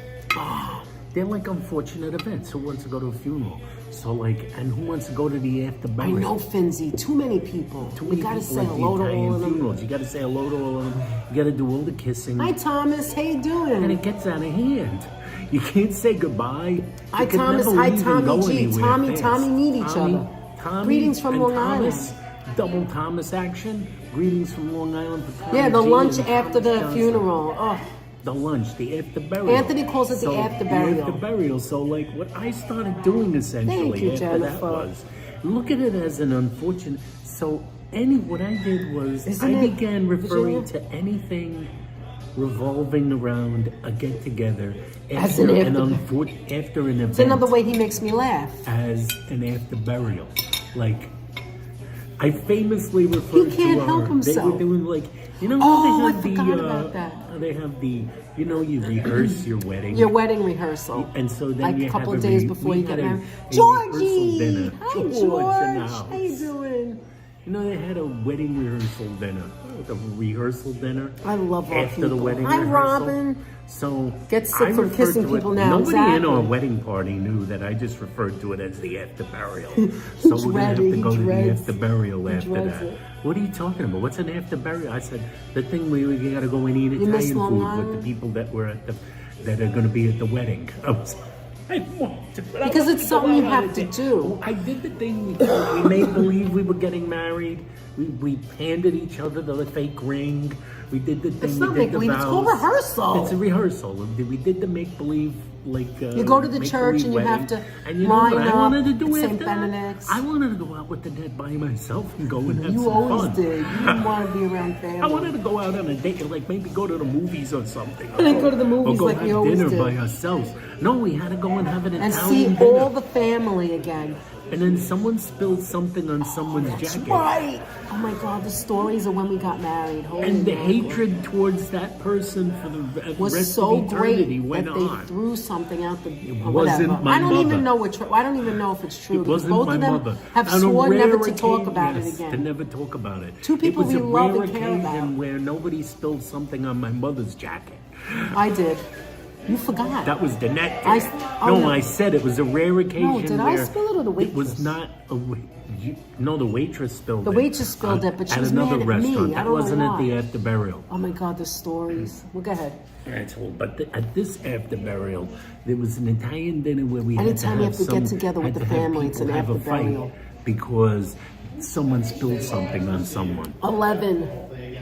they're like unfortunate events. Who wants to go to a funeral? So like, and who wants to go to the after I burial? know, Finzi. Too many people. Too We many gotta people say at the hello to Italian all of them. funerals. You gotta say hello to all of them. You gotta do all the kissing. Hi, Thomas. How you And doing? it gets out of hand. You can't say goodbye. Hi, You can Thomas. never Hi, leave and Tommy go G. anywhere fast. Tommy meet each other. Tommy Greetings from and Long Thomas, Island. Double Thomas action. Greetings from Long Island for Tommy Yeah, the G lunch and after Thomas the Johnson. funeral. Oh, The lunch, the after burial. Anthony calls it the after The burial. after burial. So, like, what I started doing essentially Thank you, after that Jennifer. was look at it as an unfortunate. So, what I did was Isn't I it, began referring Virginia? to anything revolving around a get together As after an after an event. it's another way he makes me laugh. As an after burial, like. I famously referred He can't to help They himself. were doing like, you know, Oh, they I have forgot about that. They have the, you know, you rehearse your wedding. Your wedding rehearsal. And so then like you a couple have of days re- before we you get had married. a Georgie! rehearsal dinner. Hi, George George. in the How you house. doing? You know, they had a wedding rehearsal dinner. The rehearsal dinner. I love our after the people. wedding Hi, rehearsal. Robin. So Get sick I from referred kissing to it- people now, Nobody in exactly. our wedding party knew that I just referred to it as the after burial. So we're gonna have dreaded- to he go to the dreads- after burial he after dreads that. it. What are you talking about? What's an after burial? I said the thing where you gotta go and eat You miss Italian Long food with Island? the people that were at that are gonna be at the wedding. I want to, but I Because want it's to go something you out on have a to date. do. I did the thing. We made believe we were getting married. We handed each other the fake ring. We did the thing. It's we not did make the believe, it's called vows. rehearsal. It's a rehearsal. We did the make believe. Like You go to the make-believe church and you wedding. have to And you know what line I up wanted to do at St. after that? Benedict's. I wanted to go out with the dead by myself and go and have You some always fun. did. You didn't want to be around family. I wanted to go out on a date, like maybe go to the movies or something. And then go to the movies or go like have we always dinner did. by ourselves. No, we had to go and have an and Italian see dinner. all the family again. And then someone spilled something on someone's That's jacket. right. Oh my God, the stories of when we got married. Holy And the mackerel. hatred towards that person for the was rest so of eternity great went that they on. threw something out the. Or wasn't whatever. my I don't mother. even know what. I don't even know if it's true. It because wasn't both my of them mother. have On a sworn rare never to talk occasion- about yes, it again. To never talk about it. Two people it was we a love rare and care occasion about. where nobody spilled something on my mother's jacket. I did. You forgot. That was Danette. Oh, no, I said it was a rare occasion. did I where spill it or the It was waitress? not a. No, the waitress spilled The it. waitress spilled it, but she at was another mad at me. restaurant. I That don't know wasn't at the why. after burial. Oh my God, the stories. Well, go ahead. Asshole. But at this after burial, there was an Italian dinner where we Anytime you had to have to get some, together with had the to have family, it's people an have a after fight burial. because someone spilled something on someone. 11.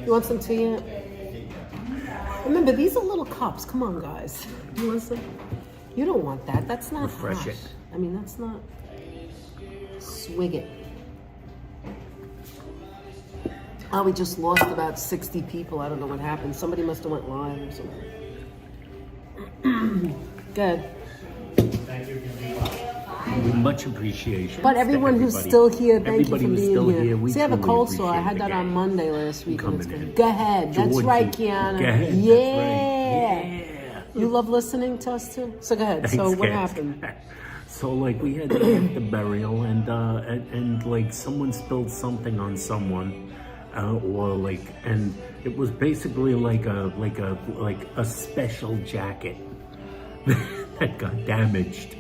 You want some tea yet? Remember, these are little cups. Come on, guys. You want some? You don't want that. That's not Refresh hot. it. I mean, that's not. Swig it. Oh, we just lost about 60 people. I don't know what happened. Somebody must have went live or something. Good. With much appreciation. But to everyone who's everybody. still here, thank Everybody you for who's being still here. We See, I have a truly cold sore. I appreciate had that the on gang Monday last week. and coming it's good. in. Go ahead. That's Georgie. right, Kiana. Go ahead. Yeah. That's right. Yeah. You love listening to us too? So go ahead. So Thanks, what guys. happened? So like we had the burial and like someone spilled something on someone, or like, and it was basically like a special jacket that got damaged.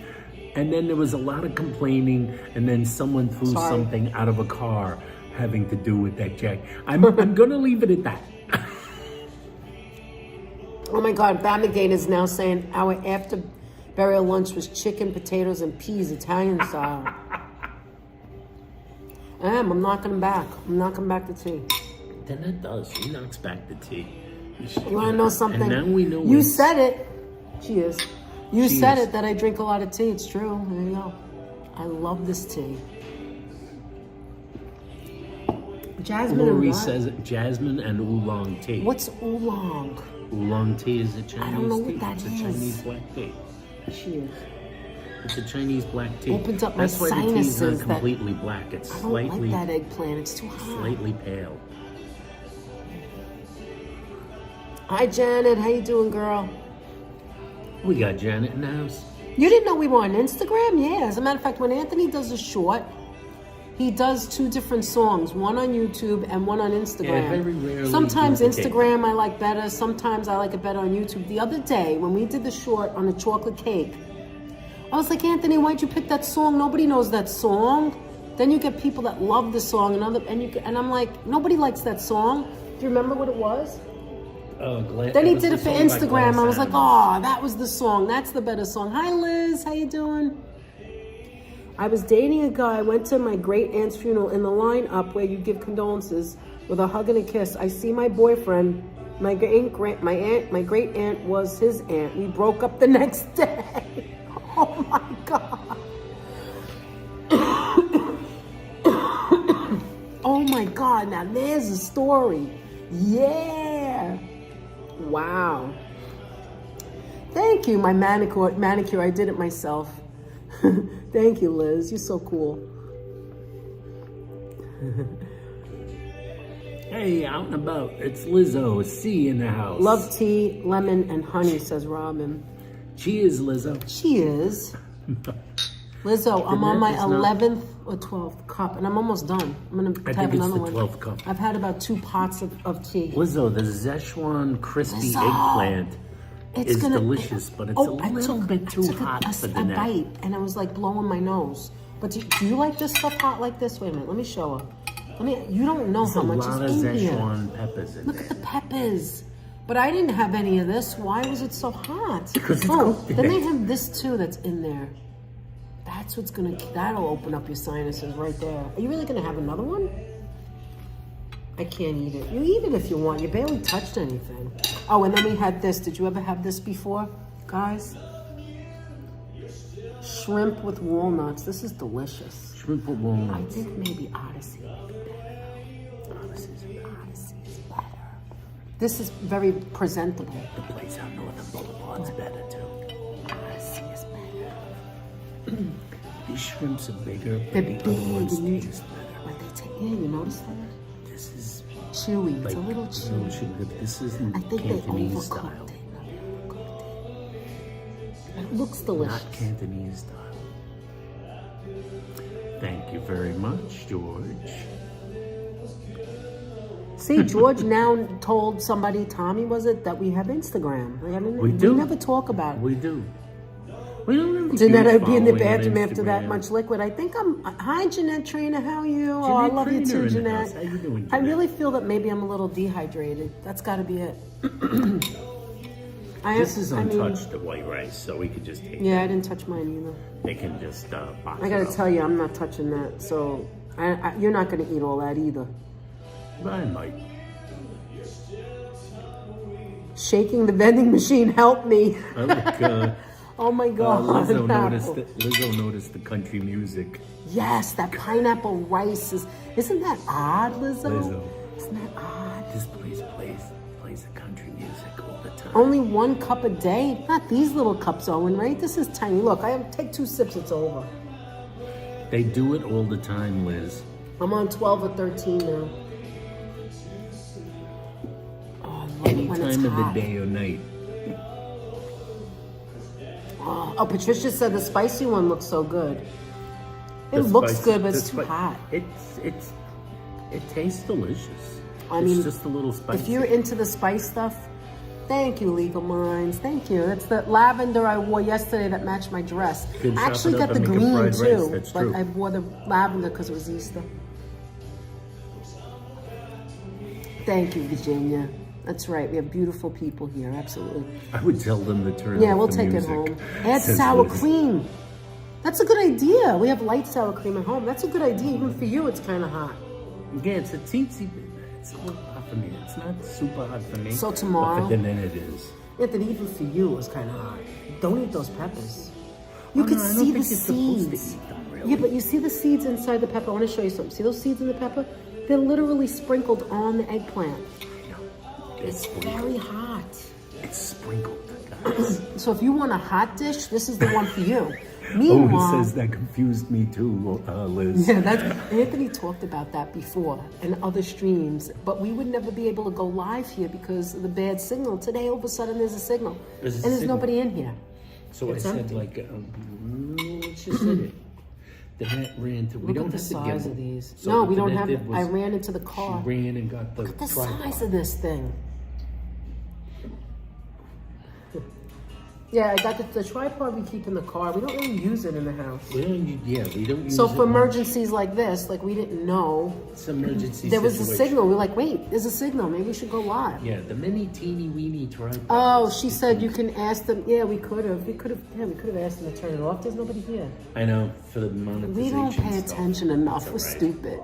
And then there was a lot of complaining, and then someone threw Sorry. something out of a car having to do with that jacket. I'm gonna leave it at that. Oh my God, Bamigate is now saying our after burial lunch was chicken, potatoes, and peas, Italian style. I'm knocking him back. I'm knocking back the tea. Then it does. He knocks back the tea. You want to know something? And now we know you said it. Cheers. You Cheers. said it that I drink a lot of tea. It's true. There you go. I love this tea. Jasmine Lori and what? says jasmine and oolong tea. What's oolong? Oolong tea is a Chinese don't know tea. what that It's is. a Chinese black tea. Cheers. It's a Chinese black tea. Opens up my That's why the tea is sinuses not that- completely black. It's I don't slightly, like that eggplant. It's too hot. slightly pale. Hi, Janet. How you doing, girl? We got Janet in the house. You didn't know we were on Instagram? Yeah. As a matter of fact, when Anthony does a short, he does 2 different songs, one on YouTube and one on Instagram. Yeah, very rarely Sometimes duplicate Instagram I like better. Sometimes I like it better on YouTube. The other day, when we did the short on the chocolate cake, I was like, Anthony, why'd you pick that song? Nobody knows that song. Then you get people that love the song, and I'm like, nobody likes that song. Do you remember what it was? Then he did it for Instagram. I was like, oh, that was the song. That's the better song. Hi, Liz. How you doing? I was dating a guy. I went to my great aunt's funeral. In the line up where you give condolences with a hug and a kiss, I see my boyfriend. My great aunt was his aunt. We broke up the next day. Oh my God. Oh my God. Now there's a story. Yeah. Wow. Thank you, my manicure. I did it myself. Thank you, Liz. You're so cool. Hey, out and about. It's Lizzo. C in the house. Love tea, lemon, and honey, says Robin. Cheers, Lizzo. Cheers. Lizzo, I'm on my 11th or 12th cup, and I'm almost done. I'm going to I have think it's another the one. 12th cup. I've had about 2 pots of tea. Lizzo, the Sichuan crispy Lizzo. eggplant is delicious, but it's a little bit too hot for the a neck. bite, and I was like blowing my nose. But do you like this stuff hot like this? Wait a minute, let me show her. You don't know There's how a much lot is of in here. Szechuan peppers in Look there. at the peppers. But I didn't have any of this. Why was it so hot? Because it's oh, cooked. then they have this too that's in there. That's what's that'll open up your sinuses right there. Are you really gonna have another one? I can't eat it. You eat it if you want. You barely touched anything. Oh, and then we had this. Did you ever have this before, guys? Shrimp with walnuts. This is delicious. Shrimp with I walnuts. think maybe Odyssey would be better. Odyssey is better. This is very presentable. The place on Northern Boulevard's better too. Odyssey is better. These shrimps are bigger, but They're the big. other ones And taste better. But they take, yeah, you notice that? This is Chewy. like It's a little chewy. sugar. This isn't I think they Cantonese overcooked style. it. It looks delicious. Not Cantonese style. Thank you very much, George. See, George now told somebody, Tommy was it, that we have Instagram. We do. We never talk about it. We do. We don't have a Jeanette, huge I'd be in the following on bathroom after that Instagram. much liquid. I think hi, Jeanette Trainer, how are you? Oh, I Jeanette love you Trainer too, in the Jeanette. house. How you doing, I Jeanette? really feel that maybe I'm a little dehydrated. That's got to be it. This is untouched, the white rice, so we could just take Yeah, I it. didn't touch mine either. They can just box I it gotta up. tell you, I'm not touching that. So you're not gonna eat all that either. But I might. Shaking the vending machine helped me. Oh, God. Oh my God. Lizzo Apple. noticed the country music. Yes, that pineapple rice isn't that odd, Lizzo? Lizzo. Isn't that odd? This place plays the country music all the time. Only 1 cup a day? Not these little cups, Owen, right? This is tiny. Look, take 2 sips, it's over. They do it all the time, Liz. I'm on 12 or 13 now. Oh, I love Any it when it's time of hot. the day or night. Oh, Patricia said the spicy one looks so good. It The looks spice- good, but the it's too spi- hot. It tastes delicious. I It's mean, just a little spicy. If you're into the spice stuff, thank you, Legal Minds. Thank you. That's the lavender I wore yesterday that matched my dress. You can I chop actually it up got the and make a green fried rice, too, that's but true. I wore the lavender because it was Easter. Thank you, Virginia. That's right. We have beautiful people here. Absolutely. I would tell them to turn Yeah, off we'll the take music. it home. Add Says sour Liz. cream. That's a good idea. We have light sour cream at home. That's a good idea. Even for you, it's kind of hot. Yeah, it's a teensy bit. It's a little hot for me. It's not super hot for me. So tomorrow? But then it is. Anthony, even for you, it's kind of hot. Don't eat those peppers. You Oh, could no, I don't see the think you're supposed to seeds. eat them, really. Yeah, but you see the seeds inside the pepper. I want to show you something. See those seeds in the pepper? They're literally sprinkled on the eggplant. It's very hot. It's sprinkled, guys. So if you want a hot dish, this is the one for you. Oh, Meanwhile, it says that confused me too, Liz. yeah, that's Anthony talked about that before in other streams, but we would never be able to go live here because of the bad signal. Today, all of a sudden, there's a signal, There's a and there's signal. nobody in here. So It's I said, empty. like, let's just say it. The net ran to. We Look don't at the have to size gimbal. of these. So No, what we the don't net have. did was I ran into the car. She ran and got the Look at the tripod. size of this thing. Yeah, I got the tripod we keep in the car. We don't really use it in the house. We don't. We don't use So it for much. emergencies like this, like we didn't know, It's an emergency there was a situation. signal. We're like, wait, there's a signal. Maybe we should go live. Yeah, the mini teeny weeny tripod. Oh, she said you can ask them. Yeah, we could have. Yeah, we could have asked them to turn it off. There's nobody here. I know, for the monetization We don't pay stuff. attention enough. We're It's all right. stupid.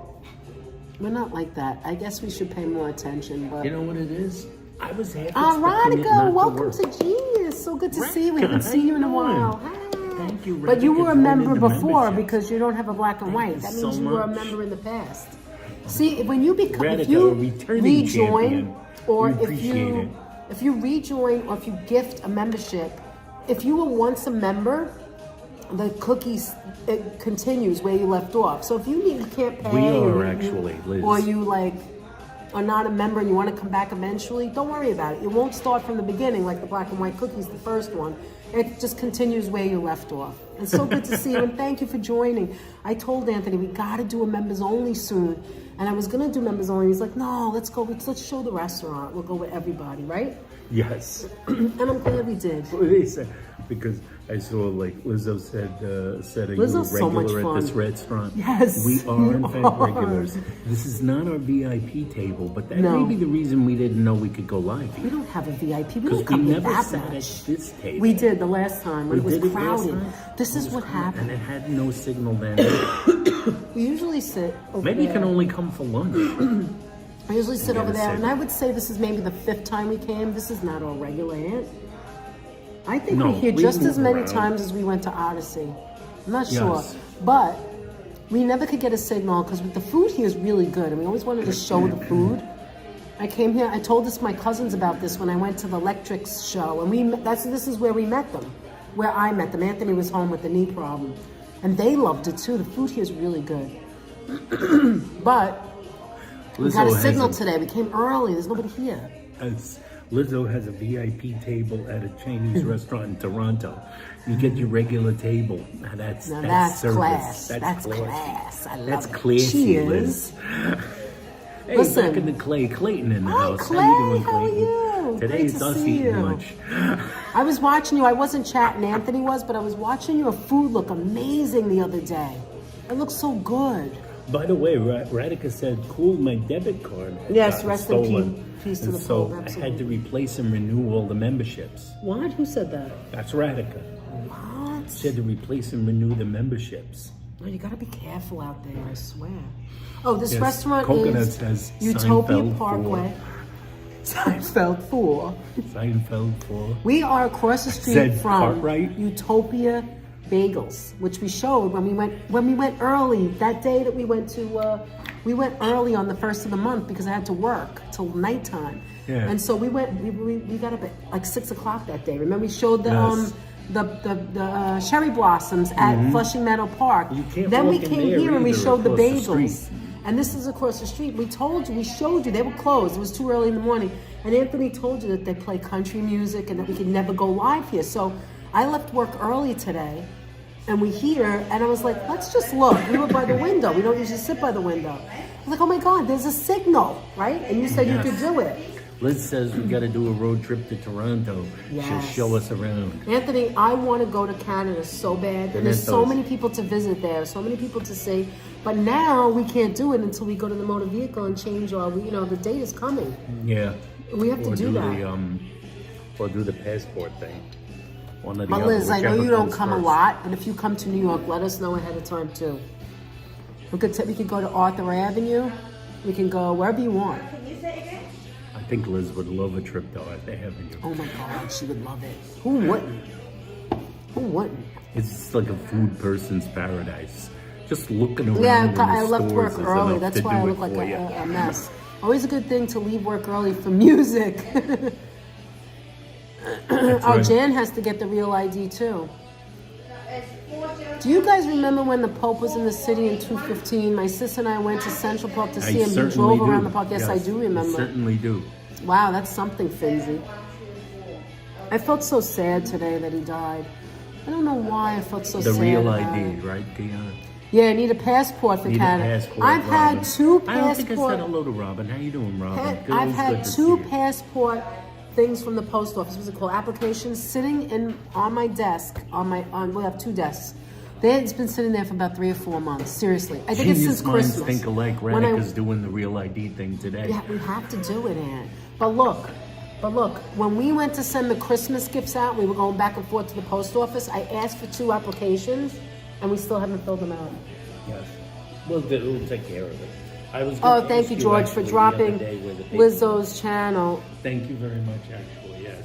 We're not like that. I guess we should pay more attention. But You know what it is? I was half all right, expecting it not to welcome work. to Genius. So good to see you. We haven't How seen you in a you while. doing? Hi. Thank you, But you Rebecca, were a for member joining the before membership. because you don't have a black and Thank white. you That so means you were a much. member in the past. See, when you become, if Radica, you a returning rejoin, champion. or We if appreciate you it. if you rejoin, or if you gift a membership, if you were once a member, the cookies it continues where you left off. So if you can't pay, We or are you- actually, Liz. or you like are not a member and you want to come back eventually, don't worry about it. It won't start from the beginning like the black and white cookies, the first one. It just continues where you left off. It's so good to see you, and thank you for joining. I told Anthony we got to do a members only soon, and I was gonna do members only. He's like, no, let's go. Let's show the restaurant. We'll go with everybody, right? Yes. And I'm glad we did. What did they say? Because I saw, like, Lizzo said, are you a Lizzo's so much regular at this fun. restaurant? Yes, We are, you in fact, are. regulars. This is not our VIP table, but that No. may be the reason we didn't know we could go live We here. don't have a VIP. We Because don't we come here never that sat much. at this table. We did the last time when We it was did it last crowded. time? This It is was what crowded, happened. And it had no signal then. We usually sit over Maybe you there. can only come for lunch. I usually sit get over a there, and signal. I would say this is maybe the 5th time we came. This is not our regular, Aunt. I think No, we're here we just move as many around. times as we went to Odyssey. I'm not sure. Yes. But we never could get a signal because the food here is really good, and we always wanted to show the food. I came here, I told my cousins about this when I went to the Electrics show, and this is where we met them, where I met them. Anthony was home with the knee problem, and they loved it too. The food here is really good. But we got a Lizzo signal has today. We came early. There's nobody here. Lizzo has a VIP table at a Chinese restaurant in Toronto. You get your regular table. Now that's service. Class. That's classy. class. I love That's it. classy, Cheers. Liz. Hey, Listen. back in the Clayton in the Hi, house. Clay. How you doing, How are Clayton? you? Today Great it's to us see eating you. lunch. I was watching you. I wasn't chatting. Anthony was, but I was watching your food look amazing the other day. It looks so good. By the way, Radica said, cool, my debit card had Yes, gotten rest in stolen. peace to And the so Pope, I had to absolutely. replace and renew all the memberships. What? Who said that? That's Radica. What? She had to replace and renew the memberships. Oh, you gotta be careful out there, I swear. Oh, this Yes, restaurant Coconut is says Utopia Seinfeld Parkway. Seinfeld 4. Seinfeld 4. We are across the street Said from Cartwright? Utopia Bagels, which we showed when we went early that day that we went to. We went early on the 1st of the month because I had to work till nighttime. Yeah. And so we went. We got up at like 6 o'clock that day. Remember we showed the Yes. the cherry blossoms at Flushing Meadow Park. You can't Then we walk in came there here and we either, showed the across the bagels. street. And this is across the street. We told you, we showed you, they were closed. It was too early in the morning. And Anthony told you that they play country music and that we could never go live here. So I left work early today and we here, and I was like, let's just look. We were by the window. We don't usually sit by the window. I was like, oh my God, there's a signal, right? And you said Yes. you could do it. Liz says we got to do a road trip to Toronto. She'll Yes. show us around. Anthony, I want to go to Canada so bad. And there's so Toronto's- many people to visit there, so many people to see. But now we can't do it until we go to the motor vehicle and change our, the date is coming. Yeah. We have to do that. Or do the passport thing. One or the But other, Liz, I know whichever you don't comes come a first. lot, and if you come to New York, let us know ahead of time too. We could go to Arthur Avenue. We can go wherever you want. I think Liz would love a trip to Arthur Avenue. Oh my God, she would love it. Who wouldn't? Who wouldn't? It's like a food person's paradise. Just looking around. Yeah, in the I left work stores is early. enough That's to why I do look it like for you. a mess. Always a good thing to leave work early for music. Oh, right. Jan has to get the real ID too. Do you guys remember when the Pope was in the city in 215? My sister and I went to Central Park to see him. He certainly drove around do. the park. Yes, I do I remember. certainly do. Wow, that's something, Finzi. I felt so sad today that he died. I don't know why I felt so The sad. real about ID, it. right, Dion? Yeah, I need a passport for Need a Canada. passport, I've Robin. had two I don't think I said passport. hello to Robin. How you doing, Robin? Good, I've good had to see two you. passport things from the post office. What's it called? Applications sitting on my desk. We have two desks. It's been sitting there for about 3 or 4 months. Seriously, I think it's Genius since minds Christmas. think alike. When I- Radica's doing the real ID thing today. Yeah, we have to do it, Ann. But look, when we went to send the Christmas gifts out, we were going back and forth to the post office. I asked for 2 applications, and we still haven't filled them out. Yes. We'll take care of it. I was Oh, gonna thank ask you, George, for actually the dropping other day where the paper- Lizzo's channel. Thank you very much, actually, yes.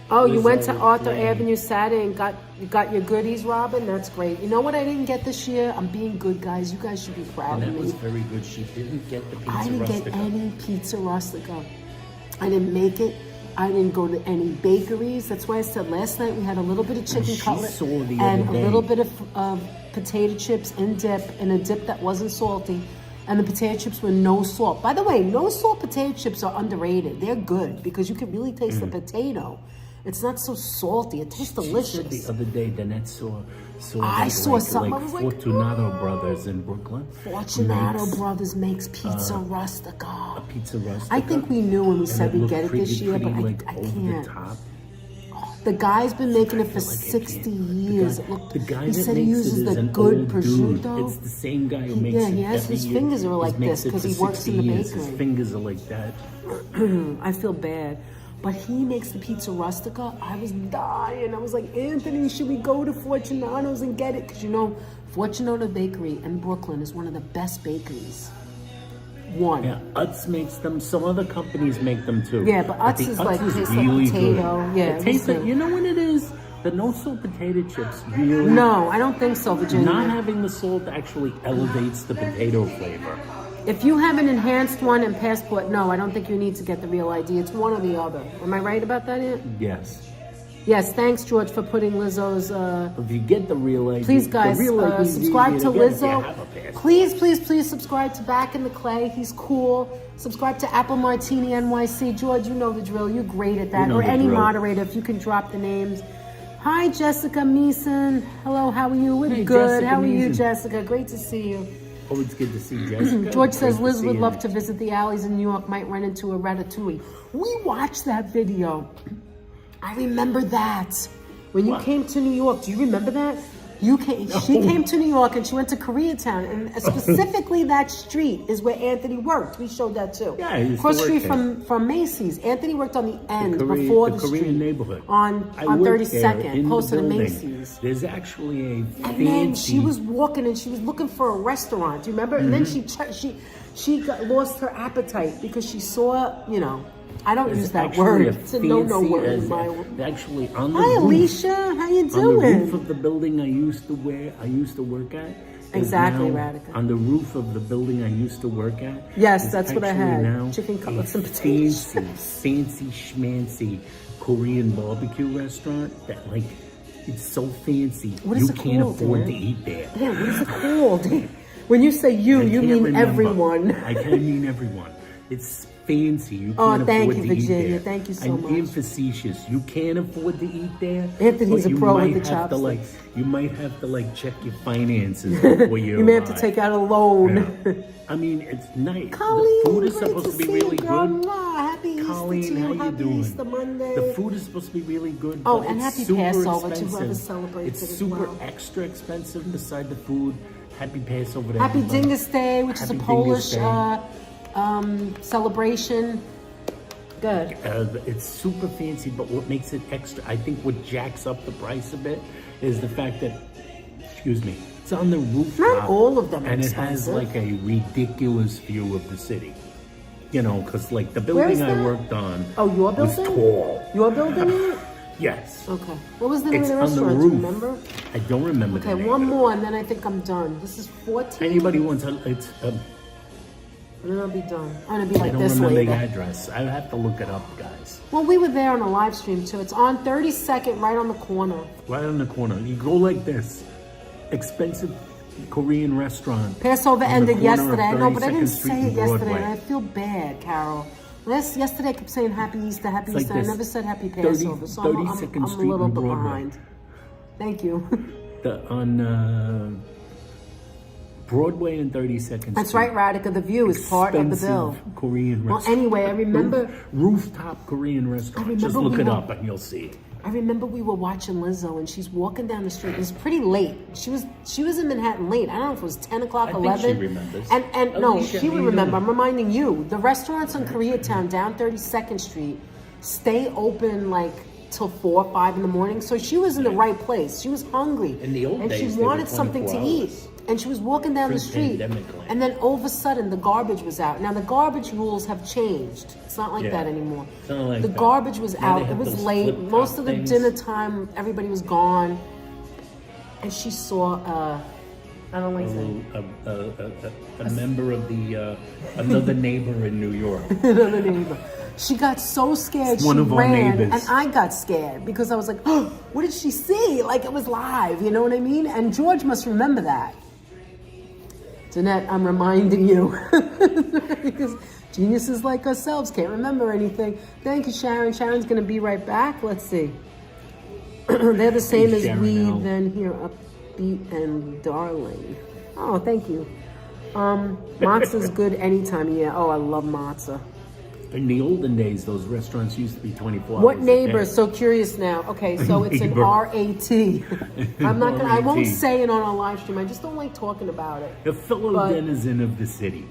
Oh, you went to Lizzo Arthur playing. Avenue Saturday and got your goodies, Robin? That's great. You know what I didn't get this year? I'm being good, guys. You guys should be proud And of that me. was very good. She didn't get the pizza I didn't rustica. get any pizza rustica. I didn't make it. I didn't go to any bakeries. That's why I said last night we had a little bit of chicken she cutlet saw the and other a little day. bit of potato chips and dip, and a dip that wasn't salty. And the potato chips were no salt. By the way, no salt potato chips are underrated. They're good because you can really taste the potato. It's not so salty. It tastes She delicious. said the other day, Danette saw I that, saw something, I was like, Fortunato Brothers in Brooklyn. Fortunato makes Brothers makes pizza rustica. a pizza rustica. I think we knew when we And said it we'd looked get it this pretty, year, but like, I over can't. The top. The guy's been making it for I feel like I 60 can't. years. The guy He that said he makes uses it is the an good old prosciutto. Dude. It's the same guy who makes Yeah, it he has every his year. fingers are like makes this it 'cause for he works 60 in the years. bakery. His fingers are like that. I feel bad. But he makes the pizza rustica. I was dying. I was like, Anthony, should we go to Fortunato's and get it? Because you know, Fortunato Bakery in Brooklyn is one of the best bakeries. One. Yeah, Utz makes them. Some other companies make them too. Yeah, but Utz the is like was tastes like really potato. good. Yeah, it it was tastes like, good. you know what it is? The no salt potato chips really. No, I don't think so, Virginia. Not having the salt actually elevates the potato flavor. If you have an enhanced one and passport, no, I don't think you need to get the real ID. It's one or the other. Am I right about that, Aunt? Yes. Yes, thanks, George, for putting Lizzo's... If you get the real ID, Please, guys, the real ID is subscribe easier to get if you Lizzo. have a passport. Please subscribe to Back in the Clay. He's cool. Subscribe to Apple Martini NYC. George, you know the drill. You're great at that. You know Or the any drill. moderator, if you can drop the names. Hi, Jessica Meeson. Hello, how are you? We're Hey, good. Jessica How are you, Meeson. Jessica? Great to see you. Always good to see Jessica. George says Great to Liz see would you. love to visit the alleys in New York, might run into a ratatouille. We watched that video. I remember that. When you came to New York, do you remember that? She came to New York and she went to Koreatown, and specifically that street is where Anthony worked. We showed that too. Yeah, he used to Cross work street there. from Macy's. Anthony worked on the end Korean- before the Korean street neighborhood. on I worked there 32nd, in close the to the building. Macy's. There's actually a And then fancy. she was walking and she was looking for a restaurant. Do you remember? And then she lost her appetite because she saw, I don't use that word. It's a no word in my world. Actually, on the Hi, roof, Alicia. How you on the doing? roof of the building I used to work at. is Exactly, now- Radica. On the roof of the building I used to work at. Yes, is that's what I actually had. now Chicken cutlets a and potatoes. fancy schmancy Korean barbecue restaurant that it's so fancy What is you it can't called, afford Dan? to eat there. Yeah, what is it called? When you say you I can't mean remember. everyone. I can mean everyone. It's fancy. You Oh, can't thank afford you, to eat Virginia. there. Thank you so I'm much. being facetious. You can't afford to eat there. Anthony's but a pro with you the might have to, chopsticks. you might have to check your finances before you You may have to arrive. take out a loan. Yeah. I mean, it's nice. Colleen, the food is great supposed to be see really you, girl. good. Mwah. Happy Colleen, Easter to you. how you Happy doing? Easter Monday. The food is supposed to be really good. Oh, but and it's happy super Passover to expensive. whoever celebrates It's it as super well. extra expensive beside the food. Happy Passover to Happy everybody. Dingus Day, which is a Happy Polish Dingus Day. celebration. Good. It's super fancy, but what makes it extra, I think what jacks up the price a bit is the fact that, excuse me, it's on the rooftop. Not all of them are and expensive. it has like a ridiculous view of the city. You know, because like the building I that? worked on Oh, your was building? tall. Your building it? Yes. Okay. What was the name It's of the on the restaurant? Do you roof. remember? I don't remember Okay, the name. one more and then I think I'm done. This is 14. Anybody wants to, it's, And then I'll be done. I'm gonna be I like don't this remember later. the address. I have to look it up, guys. Well, we were there on a live stream too. It's on 32nd, right on the corner. Right on the corner. You go like this. Expensive Korean restaurant. Passover on the ended corner of yesterday. I know, but I 32nd didn't Street say and it yesterday, Broadway. and I feel bad, Carol. Yesterday I kept saying Happy Easter, Happy It's like Easter. I this. never said Happy 30 Passover, so I'm 32nd a Street little and bit Broadway. behind. Thank you. On Broadway and 32nd That's Street. right, Radhika. The view is part of the bill. Expensive Korean Well, restaurant. anyway, I remember. Rooftop Korean restaurant. Just remember look we it were- up and you'll see. I remember we were watching Lizzo, and she's walking down the street. It was pretty late. She was in Manhattan late. I don't know if it was 10 o'clock, I think 11. she remembers. And no, Alicia, she how would you remember. doing? I'm reminding you. The restaurants in Koreatown down 32nd Street stay open like till 4 or 5 in the morning. So she was in the right place. She was hungry. In the old and days, she they were wanted something to 24 eat. hours. And she was walking down the street. Pre-pandemic land. And then all of a sudden, the garbage was out. Now, the garbage rules have changed. It's not like Yeah. that anymore. It's not like the that. garbage was Now they out. It have was those late. flip-top Most of the things. dinner time, everybody was gone. And she saw, I don't like saying A member of the another neighbor in New York. another neighbor. She got so scared, It's one she of our ran, neighbors. and I got scared because I was like, oh, what did she see? Like it was live, you know what I mean? And George must remember that. Jeanette, I'm reminding you. Because geniuses like ourselves can't remember anything. Thank you, Sharon. Sharon's going to be right back. Let's see. They're the same Hey, as Sharon, we now. then here, upbeat and darling. Oh, thank you. Matzah's good anytime. Yeah. Oh, I love matzah. In the olden days, those restaurants used to be 24 hours. What a neighbor? day. So curious now. Okay, so it's an Neighbor. R-A-T. I'm not gonna. I won't R.A.T.. say it on our live stream. I just don't like talking about it. A fellow But- denizen of the city.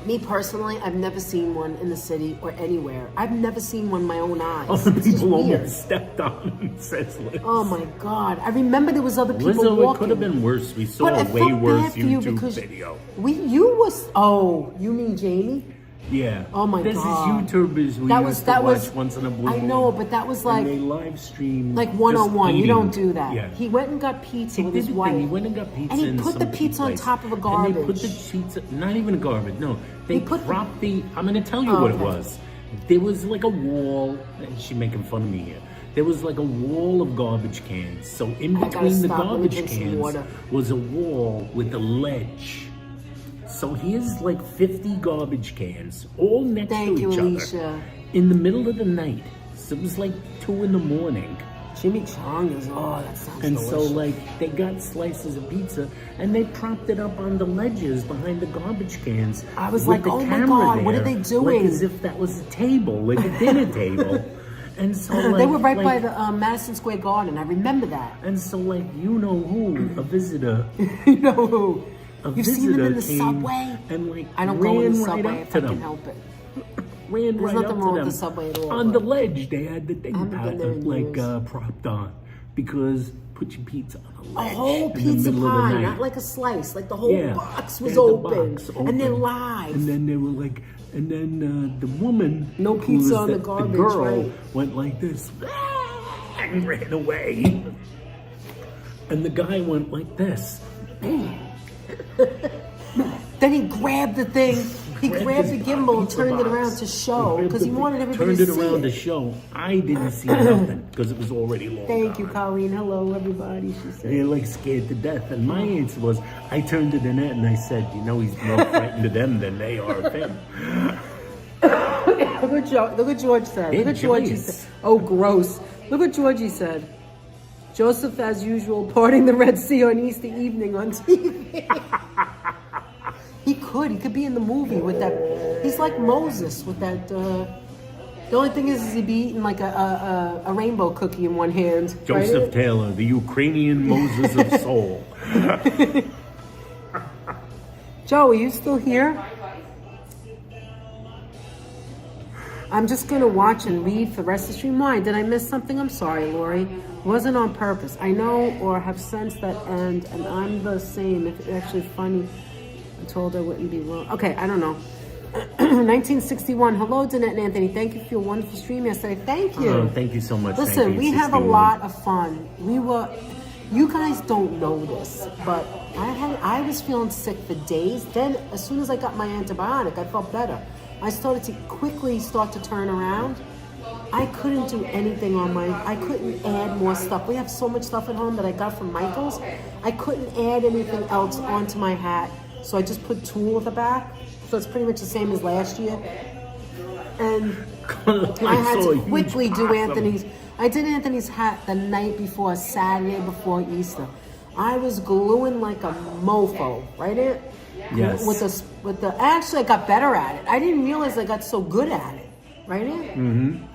Me personally, I've never seen one in the city or anywhere. I've never seen one in my own eyes. Other It's just people weird. almost stepped on, says Liz. Oh my God! I remember there was other people Lizzo, walking. it could have been worse. We saw But I a way felt worse bad for you YouTube because video. you was. Oh, you mean Jamie? Yeah. Oh my this God. This is YouTubers we used to watch once in a blue I moon. know, but that was like And they live stream like 101. You don't do that. Yeah. He went and got pizza He with did his the wife. thing. He went and got pizza And he in put some the pizza on place. top of a And they put the garbage. pizza, not even a garbage, no. They He put the- propped the, I'm going to tell you Oh, what it okay. was. There was like a wall, and she's making fun of me here. There was like a wall of garbage cans. So in I gotta between the stop. Let me garbage drink some cans water. was a wall with a ledge. So here's like 50 garbage cans, all next Thank to you, each Alicia. other. In the middle of the night. So it was like 2 in the morning. Jimmy Chong is. Oh, that sounds And delicious. so, like, they got slices of pizza and they propped it up on the ledges behind the garbage cans. I was with like, the oh my camera God, what are there, they doing? Like as if that was a table, like a dinner table. And so, like, they were right by like- the Madison Square Garden. I remember that. And so, like, you know who, a visitor, You know who? a You've seen them in the came subway? and, like, I don't go in the ran right subway up if to I can them. help it. Ran There's right nothing up wrong to with them. the subway at all, On the but- ledge, they had the thing I haven't been there in years. propped on. Because put your pizza on a A ledge whole in the pizza middle of the pie, night. not like a slice. Like the whole Yeah, box they was had the open. box And they're open. live. And then they were like, and then the woman, No who pizza was on the garbage, the girl, right. went like this and ran away. And the guy went like this. Then he grabbed the thing. He grabbed the his gimbal and pizza turned it box. around to show Grabbed because he the- wanted everybody turned to it see around it. to show. I didn't see nothing because it was already long Thank you, gone. Colleen. Hello, everybody. She said. They're like scared to death. And my answer was, I turned to the net and I said, you know, he's more frightened of them than they are of him. Look what George said. Look They're what Georgie giants. said. Oh, gross. Look what Georgie said. Joseph, as usual, parting the Red Sea on Easter evening on TV. He could be in the movie with that. He's like Moses with that. The only thing is he'd be eating like a rainbow cookie in one hand. Joseph right? Taylor, the Ukrainian Moses of Soul. Joe, are you still here? I'm just gonna watch and read for the rest of the stream. Why? Did I miss something? I'm sorry, Lori. It wasn't on purpose. I know or have sensed that end, and I'm the same. If it's actually funny, I told her it wouldn't be wrong. Okay, I don't know. 1961. Hello, Danette and Anthony. Thank you for your wonderful stream yesterday. Thank you. Oh, thank you so much. Listen, we have a lot of fun. You guys don't know this, but I was feeling sick for days. Then, as soon as I got my antibiotic, I felt better. I started to quickly start to turn around. I couldn't do anything on I couldn't add more stuff. We have so much stuff at home that I got from Michael's. I couldn't add anything else onto my hat. So I just put tulle at the back. So it's pretty much the same as last year. And I had to quickly do Anthony's. I did Anthony's hat the night before, Saturday before Easter. I was gluing like a mofo, right, Aunt? Yes. Actually, I got better at it. I didn't realize I got so good at it, right, Aunt? Mm-hmm.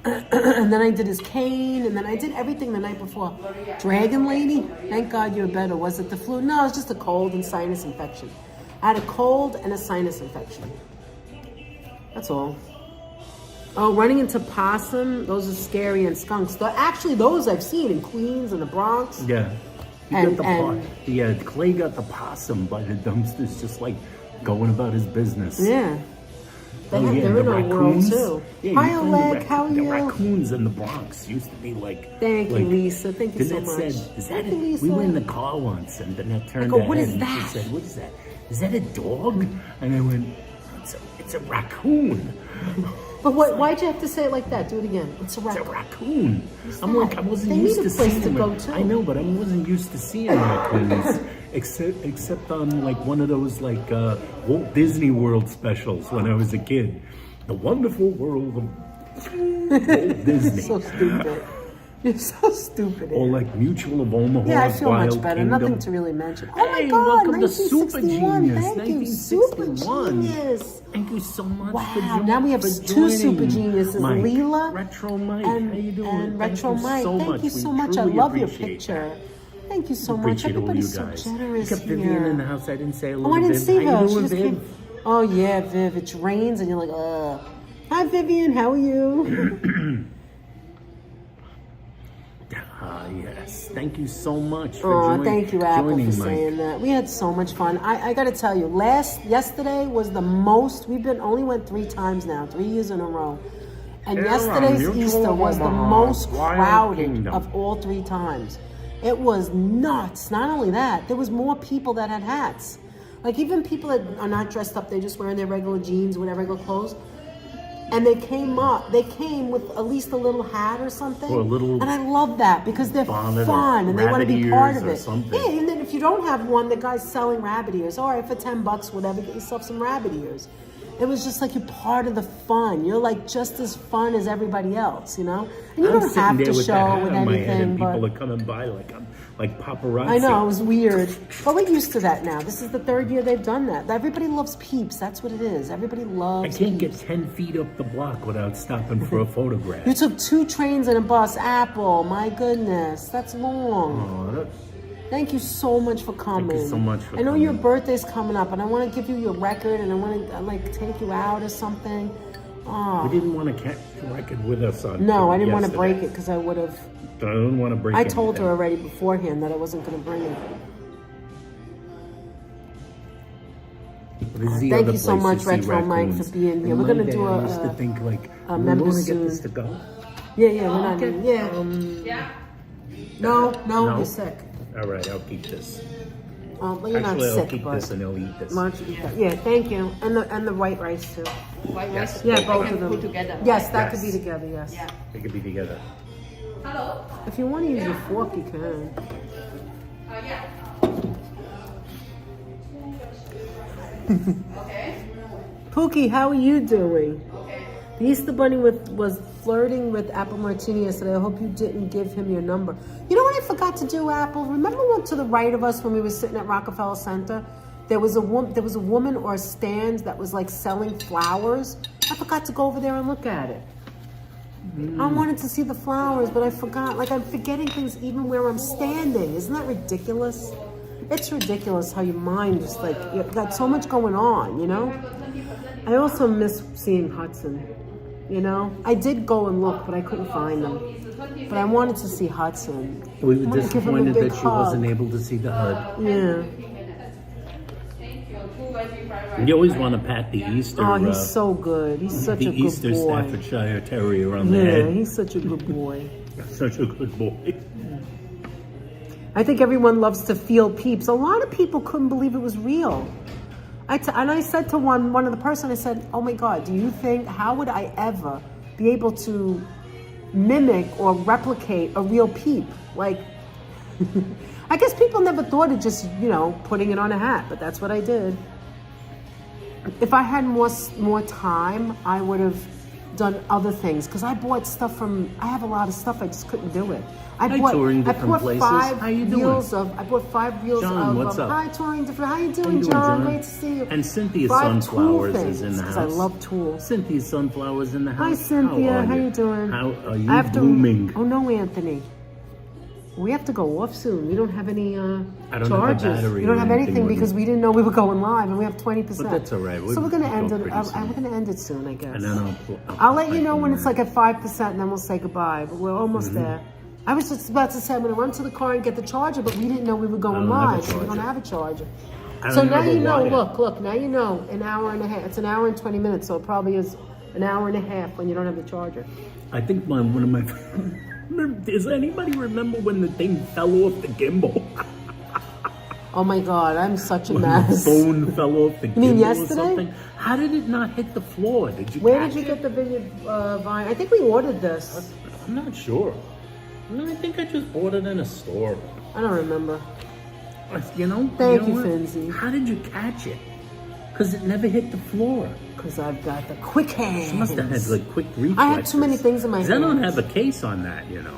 And then I did his cane, and then I did everything the night before. Dragon Lady, thank God you're better. Was it the flu? No, it was just a cold and sinus infection. I had a cold and a sinus infection. That's all. Oh, running into possum, those are scary, and skunks. Actually, those I've seen in Queens and the Bronx. Yeah. Clay got the possum by the dumpsters, just like going about his business. Yeah. They're in our world too. Yeah, hi, Oleg, how are you? The raccoons in the Bronx used to be like. Thank you, Lisa. Thank you so much. Said, we were in the car once, and Danette turned her what head is and that? she said, "What is that? Is that a dog?" And I went, "It's a raccoon." But why'd you have to say it like that? Do it again. It's a raccoon. It's a raccoon. I'm like, I wasn't they used need to a place seeing to them. go to. I know, but I wasn't used to seeing raccoons, except on like one of those like Walt Disney World specials when I was a kid. The Wonderful World of Walt Disney. So stupid. You're so stupid. Or like Mutual of Omaha. Yeah, I feel Wild much better. Kingdom. Nothing to really mention. Oh my Hey, God, welcome to 1961. Super Genius. Thank you, 1961. Super Genius. Thank you so much for Wow, joining. now we have two Super Geniuses, Mike, Leela Retro Mike. and, How you doing? and Retro Mike. Thank you so much. I love your picture. Thank you so much. Everybody's so generous you kept here. Vivian in the house. I didn't say hello. Oh, I didn't see How her. you She doing, just Viv? came. Oh yeah, Viv. It rains and you're like, ugh. Hi, Vivian. How are you? Yes. Thank you so much for thank you, Apple, joining, for Mike. saying that. We had so much fun. I got to tell you, yesterday was the most. Only went 3 times now, 3 years in a row. And yesterday's Easter was the most crowded of all 3 times. It was nuts. Not only that, there was more people that had hats. Like even people that are not dressed up, they're just wearing their regular jeans, whatever, regular clothes. And they came with at least a little hat or something. Or a little and I love that because they're fun and they want to be part of it. Yeah, and then if you don't have one, the guy's selling rabbit ears. All right, for $10, whatever, get yourself some rabbit ears. It was just like you're part of the fun. You're like just as fun as everybody else, you know? And you don't have to show with anything, and but people are coming by like paparazzi. I know, it was weird. But we're used to that now. This is the 3rd year they've done that. Everybody loves Peeps. That's what it is. Everybody loves I can't Peeps. get 10 feet up the block without stopping for a photograph. You took 2 trains and a bus. Apple, my goodness. That's long. Oh, Thank you so much for coming. Thank you so much for I know coming. your birthday's coming up, and I want to give you your record, and I want to take you out or something. we didn't want to catch the record with us on. No, I didn't want to yesterday. break it because I would have. I didn't want to break. I told her anything. already beforehand that I wasn't going to bring it. Thank you so much, Retro Mike, for being here. We're going to do I used to think like, a we member want to soon. get this to go. Yeah, we're not. Okay. Yeah. No, No? you're sick. All right, I'll keep this. Well, you're Actually, not I'll sick, keep but this and he'll eat this. why don't you eat that? Yeah, thank you. And the white rice too. White Yes. rice? Yeah, I both can of them. put together. Yes, that could Yes. be together. Yes. Yeah. They could be together. Hello? If you want to use your fork, you can. Yeah. Okay. Pookie, how are you doing? Okay. The Easter Bunny was flirting with Apple Martini yesterday. I hope you didn't give him your number. You know what I forgot to do, Apple? Remember one to the right of us when we were sitting at Rockefeller Center? There was a woman or a stand that was like selling flowers. I forgot to go over there and look at it. I wanted to see the flowers, but I forgot. Like I'm forgetting things even where I'm standing. Isn't that ridiculous? It's ridiculous how your mind just like you've got so much going on, you know? I also miss seeing Hudson. You know, I did go and look, but I couldn't find them. But I wanted to see Hudson. We were I wanted to give him a disappointed big that she hug. wasn't able to see the HUD. Yeah. You always want to pat the Easter. Oh, he's so good. He's such the a good Easter boy. Staffordshire Terrier on the Yeah, head. he's such a good boy. Such a good boy. I think everyone loves to feel peeps. A lot of people couldn't believe it was real. And I said to one of the person, I said, oh my God, do you think, how would I ever be able to mimic or replicate a real peep? Like, I guess people never thought of just, you know, putting it on a hat, but that's what I did. If I had more time, I would have done other things, because I bought stuff I have a lot of stuff, I just couldn't do it. I bought places. How you doing? I bought 5 reels John, of what's up? Hi, touring different. How you doing, John? Great to see you. And Cynthia 5 Sunflowers tool is in the things, house. 'cause I love tools. Cynthia Sunflowers in the house. Hi, Cynthia. How you doing? How are you I have to, blooming? Oh no, Anthony. We have to go off soon. We don't have any I don't have a charges. battery We don't or have anything anything with because me. we didn't know we were going live, and we have 20%. But that's all right. So we're gonna end it. pretty soon. We're gonna end it soon, I guess. And then I'll let you know when it's like at 5%, and then we'll say goodbye. But we're almost there. I was just about to say I'm gonna run to the car and get the charger, but we didn't know we were going live, so we don't have a charger. So now you know. Look. Now you know. An hour and a half. It's an hour and 20 minutes, so it probably is an hour and a half when you don't have the charger. I think one of my. Does anybody remember when the thing fell off the gimbal? Oh my God, I'm such a When mess. the phone fell off the gimbal mean or yesterday? something? How did it not hit the floor? Did you? Where catch did you it? get the video Vine? I think we ordered this. I'm not sure. No, I think I just bought it in a store. I don't remember. You know? Thank you, what? Finzi. How did you catch it? Because it never hit the floor. Because I've got the quick hands. She must have had like quick reflexes. I had too many things in my hands. I don't have a case on that, you know.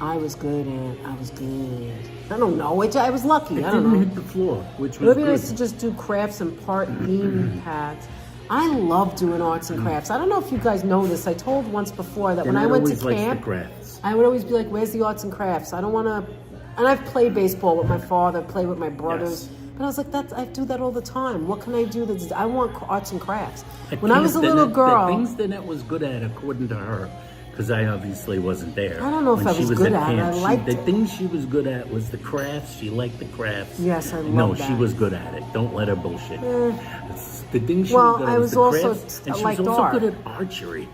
I was good, Aunt. I was good. I don't know. I was lucky. It I don't didn't know. hit the floor, which It was would be good. nice to just do crafts and part theme packs. I love doing arts and crafts. I don't know if you guys know this. I told once before that when I went to always likes the camp, crafts. I would always be like, where's the arts and crafts? I don't want to... And I've played baseball with my father, played with my brothers. Yes. But I was like, I do that all the time. What can I do? I want arts and crafts. I When I was a little girl... The things Danette was good at, according to her, because I obviously wasn't there. I don't know if when I she was good at at it. camp, I liked the it. things she was good at was the crafts. She liked the crafts. Yes, I love No, that. she was good at it. Don't let her bullshit. The things she Well, was good I at was the also crafts, and she liked was also art. good at archery.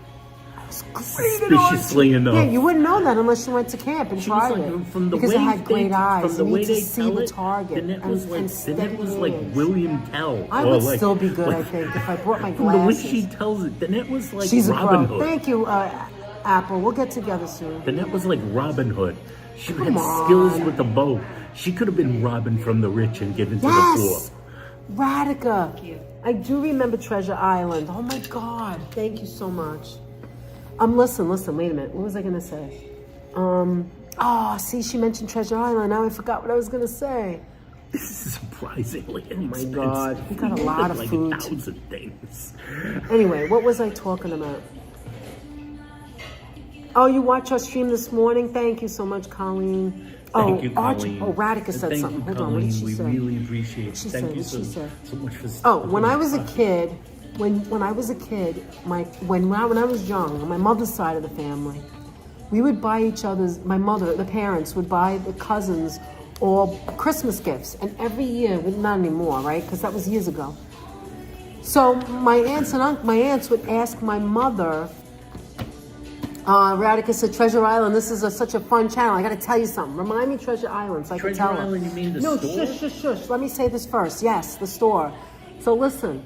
Suspiciously enough. Yeah, you wouldn't know that unless you went to camp and She was tried like, it. from the Because way it had great eyes. From the You way need to they see tell the it, target. Danette was like, steady Danette was like hands. William Tell. I or would like, still be good, I like- think, if I brought my From the way glasses. she tells it, Danette was like She's Robin a pro. Hood. Thank you, Apple. We'll get together soon. Danette was like Robin Hood. She had Come on. skills with the bow. She could have been Robin from the rich and given to the Yes! poor. Radica. I do remember Treasure Island. Oh my God. Thank you so much. Listen, wait a minute. What was I gonna say? See, she mentioned Treasure Island. Now I forgot what I was gonna say. This is surprisingly inexpensive. Oh my God. We got a lot of like food. 1,000 things. Anyway, what was I talking about? Oh, you watched our stream this morning? Thank you so much, Colleen. Thank you, Colleen. Radica said Thank something. you, Hold on, what did Colleen. she We say? really appreciate it. She Thank said, you what so, she said. so much for When I was a kid, when I was a kid, when I was young, on my mother's side of the family, we would buy each other's, the parents would buy the cousins all Christmas gifts. And every year, well, not anymore, right? Because that was years ago. So my aunts would ask my mother, Radica said, Treasure Island, this is such a fun channel. I got to tell you something. Remind me Treasure Island so I can tell her. Treasure Island, you mean the No, store? shush. Let me say this first. Yes, the store. So listen.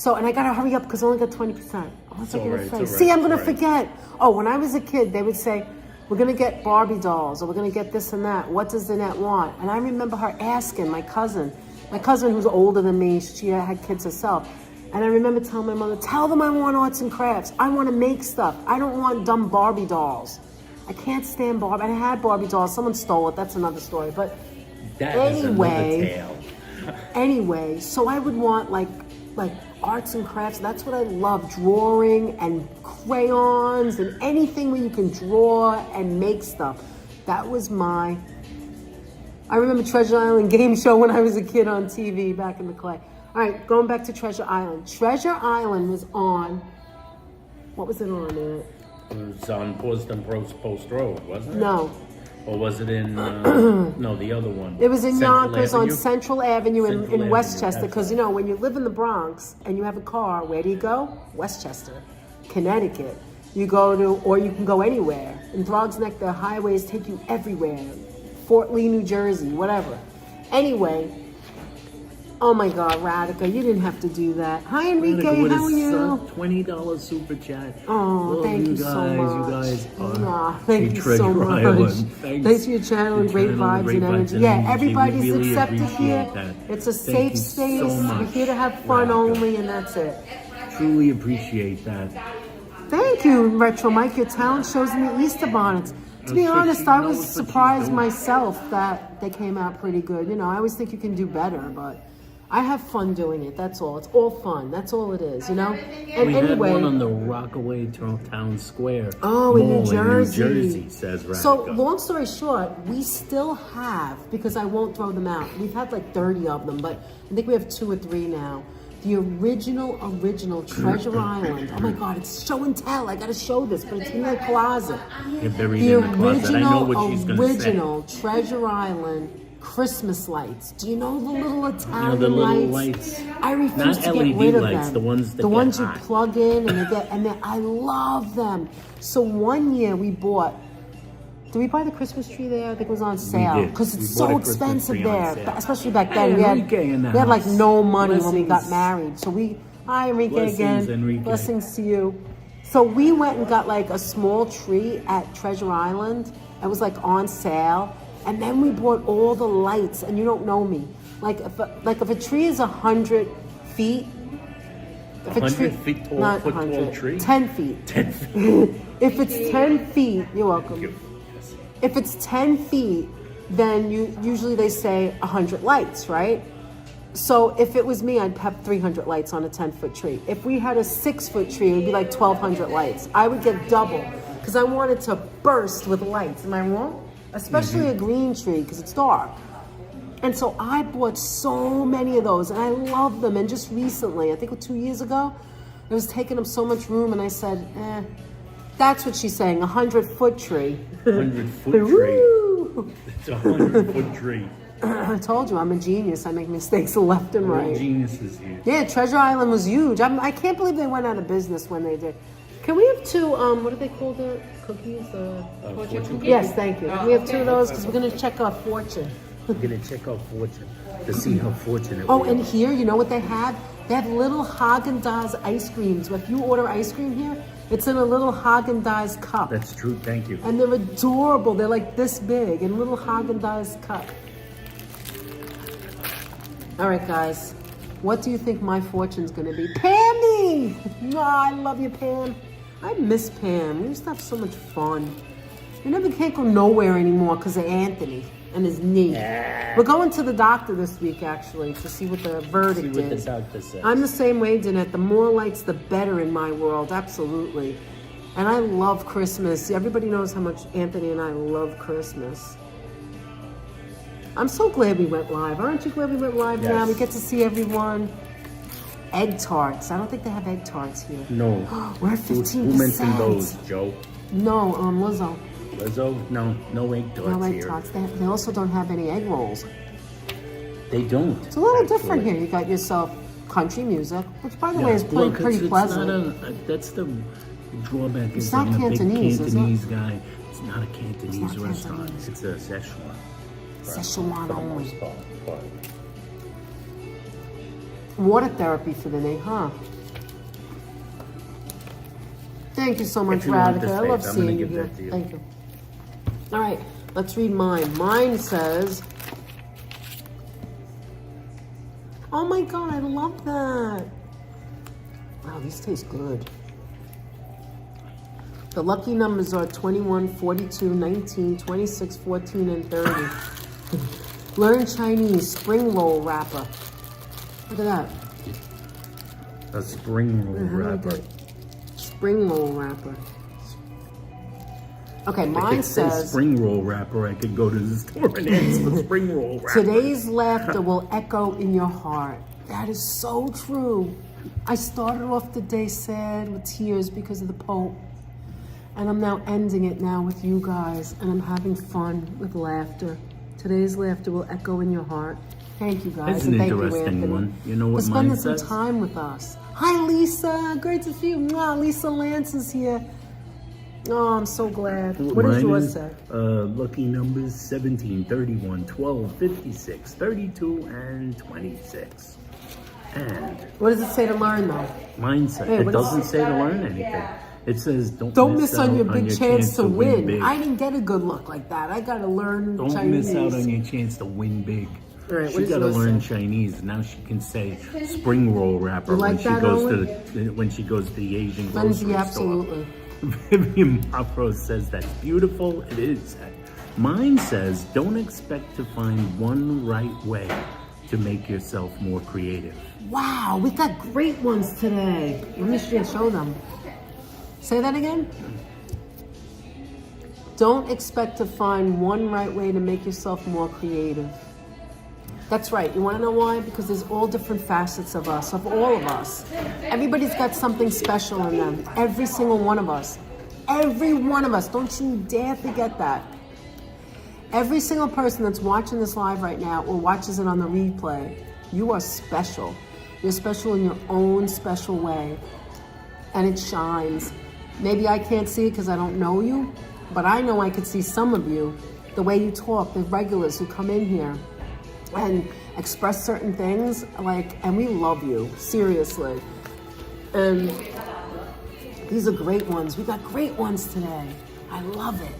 And I got to hurry up because I only got 20%. What was I going to say? It's all right, See, I'm going to it's all right. forget. Oh, when I was a kid, they would say, we're going to get Barbie dolls or we're going to get this and that. What does Danette want? And I remember her asking my cousin who's older than me, she had kids herself. And I remember telling my mother, tell them I want arts and crafts. I want to make stuff. I don't want dumb Barbie dolls. I can't stand Barbie. I had Barbie dolls. Someone stole it. That's another story. But That is another tale. anyway, so I would want like arts and crafts. That's what I love, drawing and crayons and anything where you can draw and make stuff. That was I remember Treasure Island game show when I was a kid on TV back in the clay. All right, going back to Treasure Island. Treasure Island was on What was it on there? It was on Post Road, wasn't it? No. Or was it in, no, the other one? It was in Central Yonkers on Avenue? Central Avenue Central in Avenue, Westchester. that's Because, you know, when you live in the Bronx and you have a car, where do you go? Westchester, Connecticut. You go to, or you can go anywhere. In Throgs Neck, the highways take you everywhere. Fort Lee, New Jersey, whatever. Anyway, oh my God, Radica, you didn't have to do that. Hi, Enrique, how are you? $20 super chat. Oh, Love thank you guys. so much. You guys are Aw, thank a you treasure so much. island. Thanks for your channel and great vibes and energy. Yeah, everybody's We really accepted appreciate here. that. It's a Thank safe you space. so much, We're here to have fun Radica. only, and that's it. Truly appreciate that. Thank you, Retro Mike. Your talent shows in the Easter bonnets. To be That's what honest, she I knows was what she's surprised doing. myself that they came out pretty good. You know, I always think you can do better, but I have fun doing it. That's all. It's all fun. That's all it is, you know? And We had anyway. one on the Rockaway Town Square. Oh, in New Mall Jersey. In New Jersey, says Radica. So, long story short, we still have, because I won't throw them out, we've had like 30 of them, but I think we have 2 or 3 now. The original Treasure Island. Oh my God, it's show and tell. I gotta show this, but it's in the closet. You're buried The in the closet. I know what she's gonna say. original Treasure Island Christmas lights. Do you know the little Italian the little lights? lights. I refuse Not to LED get rid of lights, them. the ones that the get ones you hot. plug in and they get, and I love them. So one year we bought. Did we buy the Christmas tree there? I think it was on sale did. because We it's bought so a Christmas expensive tree on there, sale. especially back Hey, then. We Enrique in the had like house. no money when we got Blessings. married. So hi Enrique Blessings, again. Enrique. Blessings to you. So we went and got like a small tree at Treasure Island. It was like on sale, and then we bought all the lights. And you don't know me, like if a tree is 100 feet. If 100 feet tall, not foot tall 100, tree? 10 feet. 10 feet. If it's 10 feet, you're welcome. Thank you. Yes. If it's 10 feet, then usually they say 100 lights, right? So if it was me, I'd have 300 lights on a 10-foot tree. If we had a 6-foot tree, it would be like 1,200 lights. I would get double because I wanted to burst with lights. Am I wrong? Especially a green tree because it's dark. And so I bought so many of those and I love them. And just recently, I think 2 years ago, it was taking up so much room and I said, that's what she's saying, 100-foot tree. 100-foot tree. Woo! It's a 100-foot tree. I told you, I'm a genius. I make mistakes left and We're right. geniuses here. Yeah, Treasure Island was huge. I can't believe they went out of business when they did. Can we have 2, what do they call the cookies? Fortune cookies? Yes, thank you. Can we have 2 of those? Because we're going to check our fortune. We're gonna check out Fortune to see how fortunate Oh, we and are. here, you know what they have? They have little Haagen-Dazs ice creams. If you order ice cream here, it's in a little Haagen-Dazs cup. That's true, thank you. And they're adorable. They're like this big in little Haagen-Dazs cup. All right, guys. What do you think my fortune's going to be? Pammy! No, I love you, Pam. I miss Pam. We used to have so much fun. We can't go nowhere anymore because of Anthony and his knee. Yeah. We're going to the doctor this week, actually, to see what the verdict See what the is. doctor says. I'm the same way, Danette. The more lights, the better in my world. Absolutely. And I love Christmas. Everybody knows how much Anthony and I love Christmas. I'm so glad we went live. Aren't you glad we went live now? Yes. We get to see everyone. Egg tarts. I don't think they have egg tarts here. No. We're at 15%. Who mentioned those, Joe? No, Lizzo. Lizzo? No egg tarts No egg here. tarts. They also don't have any egg rolls. They don't. It's a little different here. You got yourself country music, which, by the way, is Look, pretty it's pleasant. not that's the drawback. It's Is not I'm a big Cantonese, is it? Cantonese guy. It's not a Cantonese not restaurant. Cantonese. It's a Sichuan. Szechuan For the only. most part. Water therapy for the knee, huh? Thank you so much, If you want Radhika. this I love face, I'm gonna seeing you give here. that to you. Thank you. All right, let's read mine. Mine says, oh my God, I love that. Wow, these taste good. The lucky numbers are 21, 42, 19, 26, 14, and 30. Learn Chinese spring roll wrapper. Look at that. A spring roll How do I wrapper. get spring roll wrapper. Okay, I mine could say says, spring roll wrapper. I could go to the store and ask for spring roll wrapper. today's laughter will echo in your heart. That is so true. I started off the day sad with tears because of the Pope. And I'm now ending it now with you guys. And I'm having fun with laughter. Today's laughter will echo in your heart. Thank you guys. That's an and thank you, interesting Anthony, one. You know what for mine spending some says? time with us. Hi, Lisa. Great to see you. Mwah, Lisa Lance is here. Oh, I'm so glad. What does yours say? Lucky numbers 17, 31, 12, 56, 32, and 26. And What does it say to learn, though? mine says, Hey, it what does doesn't it say to learn anything. It says, Don't miss out on your big chance to win. big. I didn't get a good look like that. I got to learn Don't Chinese. miss out on your chance to win big. All right, what She does got to yours learn say? Chinese. Now she can say spring roll wrapper You like when she that, goes Owen? when she goes to the Asian Lindsay, grocery absolutely. store. Vivian Mapro says that's beautiful. It is. Mine says don't expect to find one right way to make yourself more creative. Wow, we got great ones today. Let me show them. Say that again. Don't expect to find one right way to make yourself more creative. That's right. You want to know why? Because there's all different facets of us, of all of us. Everybody's got something special in them. Every single one of us. Every one of us. Don't you dare forget that. Every single person that's watching this live right now or watches it on the replay, you are special. You're special in your own special way. And it shines. Maybe I can't see it because I don't know you, but I know I could see some of you. The way you talk, the regulars who come in here and express certain things, and we love you, seriously. And these are great ones. We got great ones today. I love it.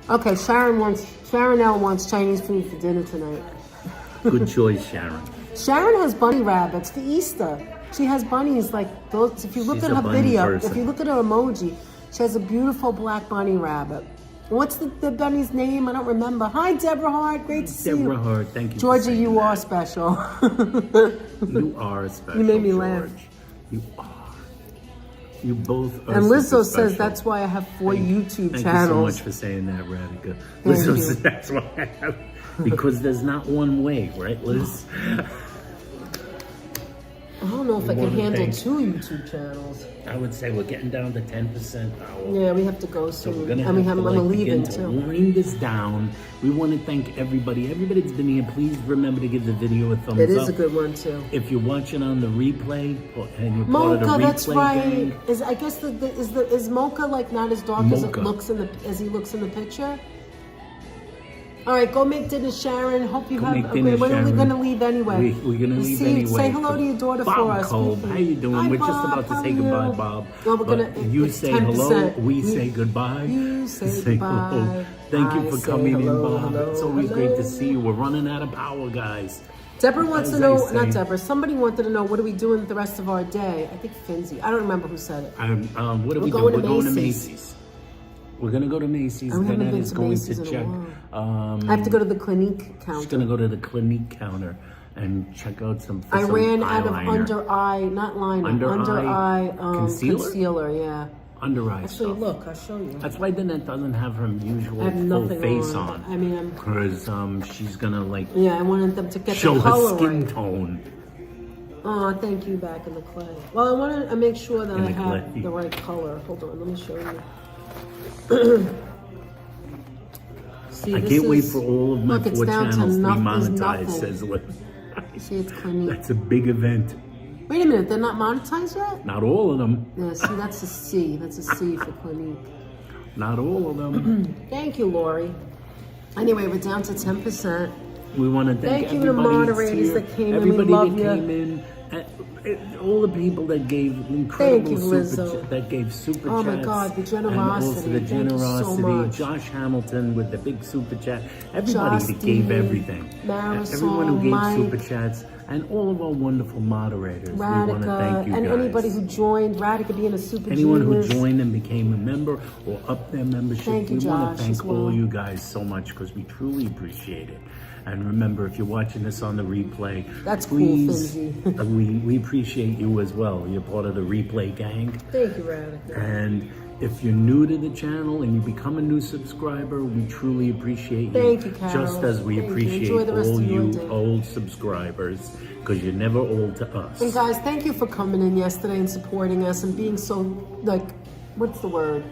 Okay, Sharon L wants Chinese food for dinner tonight. Good choice, Sharon. Sharon has bunny rabbits for Easter. She has bunnies like those. If you look She's at a her bunny video, person. if you look at her emoji, she has a beautiful black bunny rabbit. What's the bunny's name? I don't remember. Hi, Deborah Hart. Great to see you. Deborah Hart, thank you. Georgia, for saying you that. are special. You are special. You made me George. laugh. You are. You both are. And super Lizzo says special. that's why I have 4 YouTube Thank channels. you so much for saying that, Radhika. Thank Lizzo you. says that's why I have. Because there's not one way, right, Liz? I don't know if I can wanna handle thank- 2 YouTube channels. I would say we're getting down to 10% now. Yeah, we have to go So soon. we're gonna and we have have, to I'm begin leaving to too. wind this down. We want to thank everybody. Everybody that's been here, please remember to give the video a thumbs It up. is a good one too. If you're watching on the replay and you're part of the Mocha, replay that's right. gang, Is I guess is Mocha like not as dark as it Mocha. looks as he looks in the picture? All right, go make dinner, Sharon. Hope you Go have make a dinner, great. When are we Sharon. gonna leave anyway? We're gonna leave See, anyway. say hello to your daughter Bob for us. Kolb, how you doing? Hi, We're just Bob, about to how say are goodbye, you? Bob. Well, we're But gonna. you it's say hello, 10%. we say goodbye. You say goodbye. hello. Thank you I for say coming hello, in, Bob. hello, It's always hello. great to see you. We're running out of power, guys. Deborah wants to As know, I not say. Deborah, somebody wanted to know what are we doing the rest of our day? I think Finzi. I don't remember who said it. What are We're we going doing? to We're going to Macy's. Macy's. We're gonna go to Macy's. I haven't Bennett been is to going Macy's to in a check. while. I have to go to the Clinique She's counter. gonna go to the Clinique counter and check out some. I some ran out of eyeliner. under eye, not liner, Under eye concealer? concealer, yeah. Under eye Actually, stuff. look, I'll show you. That's why Danette doesn't have her usual I have full nothing face on. on. I mean, because she's gonna like yeah, I wanted them to get show the her color skin right. tone. Oh, thank you, back in the clay. Well, I wanted to make sure that In I the have clay. the right color. Hold on, let me show you. See, I this can't wait is- for all of my look, it's 4 down to channels to be there's monetized, nothing. says Liz. See, it's Clinique. That's a big event. Wait a minute, they're not monetized yet? Not all of them. Yeah, see, that's a C. That's a C for Clinique. Not all of them. Thank you, Lori. Anyway, we're down to 10%. We want to thank Thank you to the everybody moderators here, that came in. everybody We love that you. came in, all the people that gave incredible you, super Lizzo. that gave super Oh my chats. God, the and also generosity. the Thank you so generosity. much. Josh Hamilton with the big super chat. Everybody that Justine, gave everything. Marisol, Everyone who gave Mike, super chats, and all of our wonderful moderators. We want to Radhika, thank you and guys. anybody who joined. Radhika being a super Anyone who genius. joined and became a member or upped their membership, Thank you, we want Josh, to thank as well. all you guys so much because we truly appreciate it. And remember, if you're watching this on the replay, That's cool, please, Finzi. we appreciate you as well. You're part of the replay gang. Thank you, Radhika. And If you're new to the channel and you become a new subscriber, we truly appreciate you. Thank you, Carol. Just as we Thank you. appreciate Enjoy the rest all of your you day. old subscribers, because you're never old to us. And guys, thank you for coming in yesterday and supporting us and being so, like, what's the word?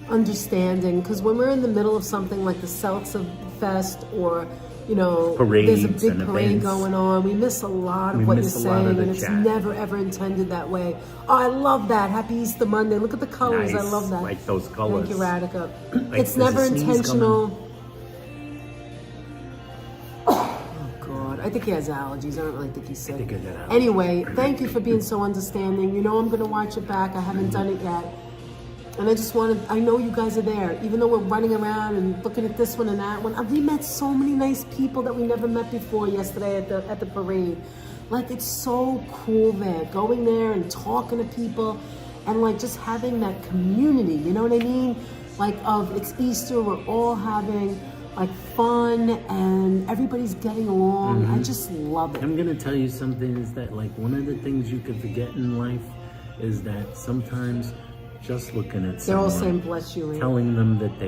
Understanding. Because when we're in the middle of something like the Seltzer Fest or, you know, Parades there's a big and parade events. going on, we miss a lot of We what you're miss a lot of saying, the and it's chat. never ever intended that way. Oh, I love that. Happy Easter Monday. Look at the colors. I Nice. love that. Like those colors. Thank you, Radica. Like, It's there's never a sneeze intentional. Oh, God. I think he has allergies. I don't really think he's sick. I think I got allergies. Anyway, thank you for being so understanding. You know I'm going to watch it back. I haven't done it yet. And I just wanted, I know you guys are there. Even though we're running around and looking at this one and that one. We met so many nice people that we never met before yesterday at the parade. Like, it's so cool there. Going there and talking to people and like just having that community, you know what I mean? Like, it's Easter, we're all having like fun and everybody's getting along. I just love it. I'm gonna tell you something, is that like one of the things you can forget in life is that sometimes just looking at They're all someone, saying bless you. Ann. telling them that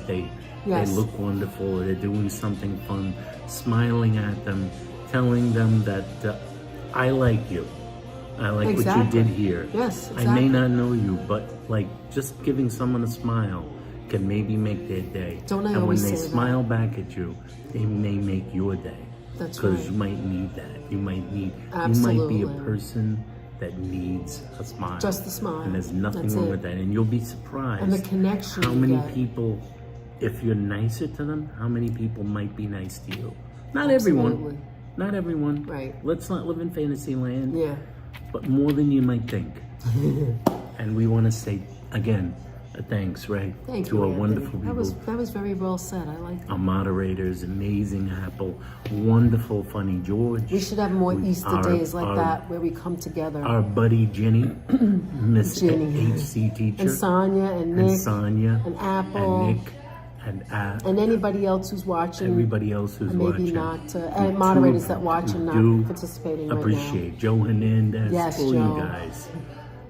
they Yes. look wonderful, they're doing something fun, smiling at them, telling them that I like you. I like Exactly. what you did here. Yes, I exactly. may not know you, but like just giving someone a smile can maybe make their day. Don't I and when always they say that? smile back at you, they may make your day. That's Because right. you might need that. You might be a Absolutely. person that needs a smile. Just a smile. And there's nothing That's wrong it. with that. And you'll be surprised And the connection how you many get. people, if you're nicer to them, how many people might be nice to you. Not Absolutely. everyone. Not everyone. Right. Let's not live in fantasy land. Yeah. But more than you might think. And we want to say, again, a thanks, right? Thank to you, our Anthony. wonderful That people. was very well said. I like Our that. moderators, amazing Apple, wonderful, funny George. We should have more Easter Our- days like our- that where we come together. Our buddy Jenny, Miss Jenny. HC teacher. And Sonia and Nick And Sonia. and Apple. And Nick. And anybody else who's watching. everybody else who's and maybe watching. not, We and moderators truly that watch and do not participating right now. appreciate Joe Hernandez, Yes, all Joe. you guys.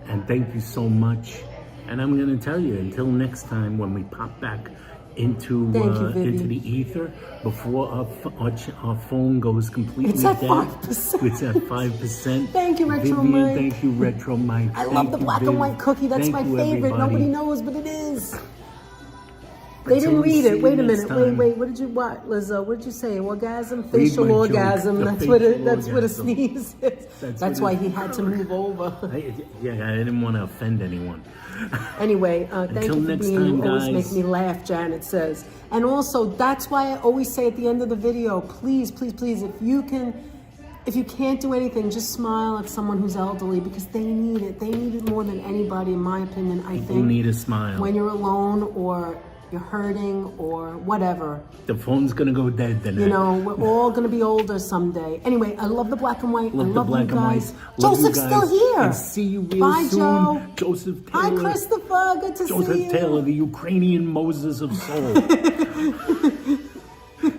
And thank you so much. And I'm going to tell you, until next time when we pop back into Thank you, Vivi. into the ether, before our phone goes completely It's at dead. 5%. It's at 5%. Thank you, Retro Vivian, Mike. thank you, Retro Mike. I Thank love the you, black Viv. and white cookie. That's Thank my you, favorite. everybody. Nobody knows, but it is. They Until didn't we read see it. you Wait a next minute. time. Wait. What did you what, Lizzo? What did you say? Orgasm? Read Facial my joke. orgasm. The That's what it. facial That's what a orgasm. sneeze is. That's what why it- he had to move over. I didn't want to offend anyone. Anyway, thank Until you for next being. time, You always guys. make me laugh. Janet says, and also that's why I always say at the end of the video, please, please, please, if you can't do anything, just smile at someone who's elderly because they need it. They need it more than anybody, in my opinion. I People think need a smile. when you're alone or you're hurting or whatever. The phone's gonna go dead tonight. You know, we're all gonna be older someday. Anyway, I love the black and white. I Love the love black you and guys. white. Love you Joseph's guys. still here. And see you real Bye, soon. Joe. Joseph Hi, Taylor. Christopher. Good to see Joseph you. Taylor, the Ukrainian Moses of soul.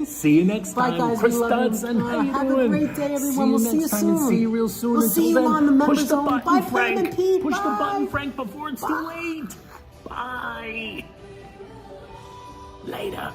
See you next Bye, time. guys. Chris We love you. Dodson, how you Have doing? a great day, everyone. We'll see you next time and soon. see you real soon. We'll Until see you then, on the members push the only. button, Bye, Pam Frank. and Pete. Push the Bye. button, Frank, before it's too late. Bye. Later.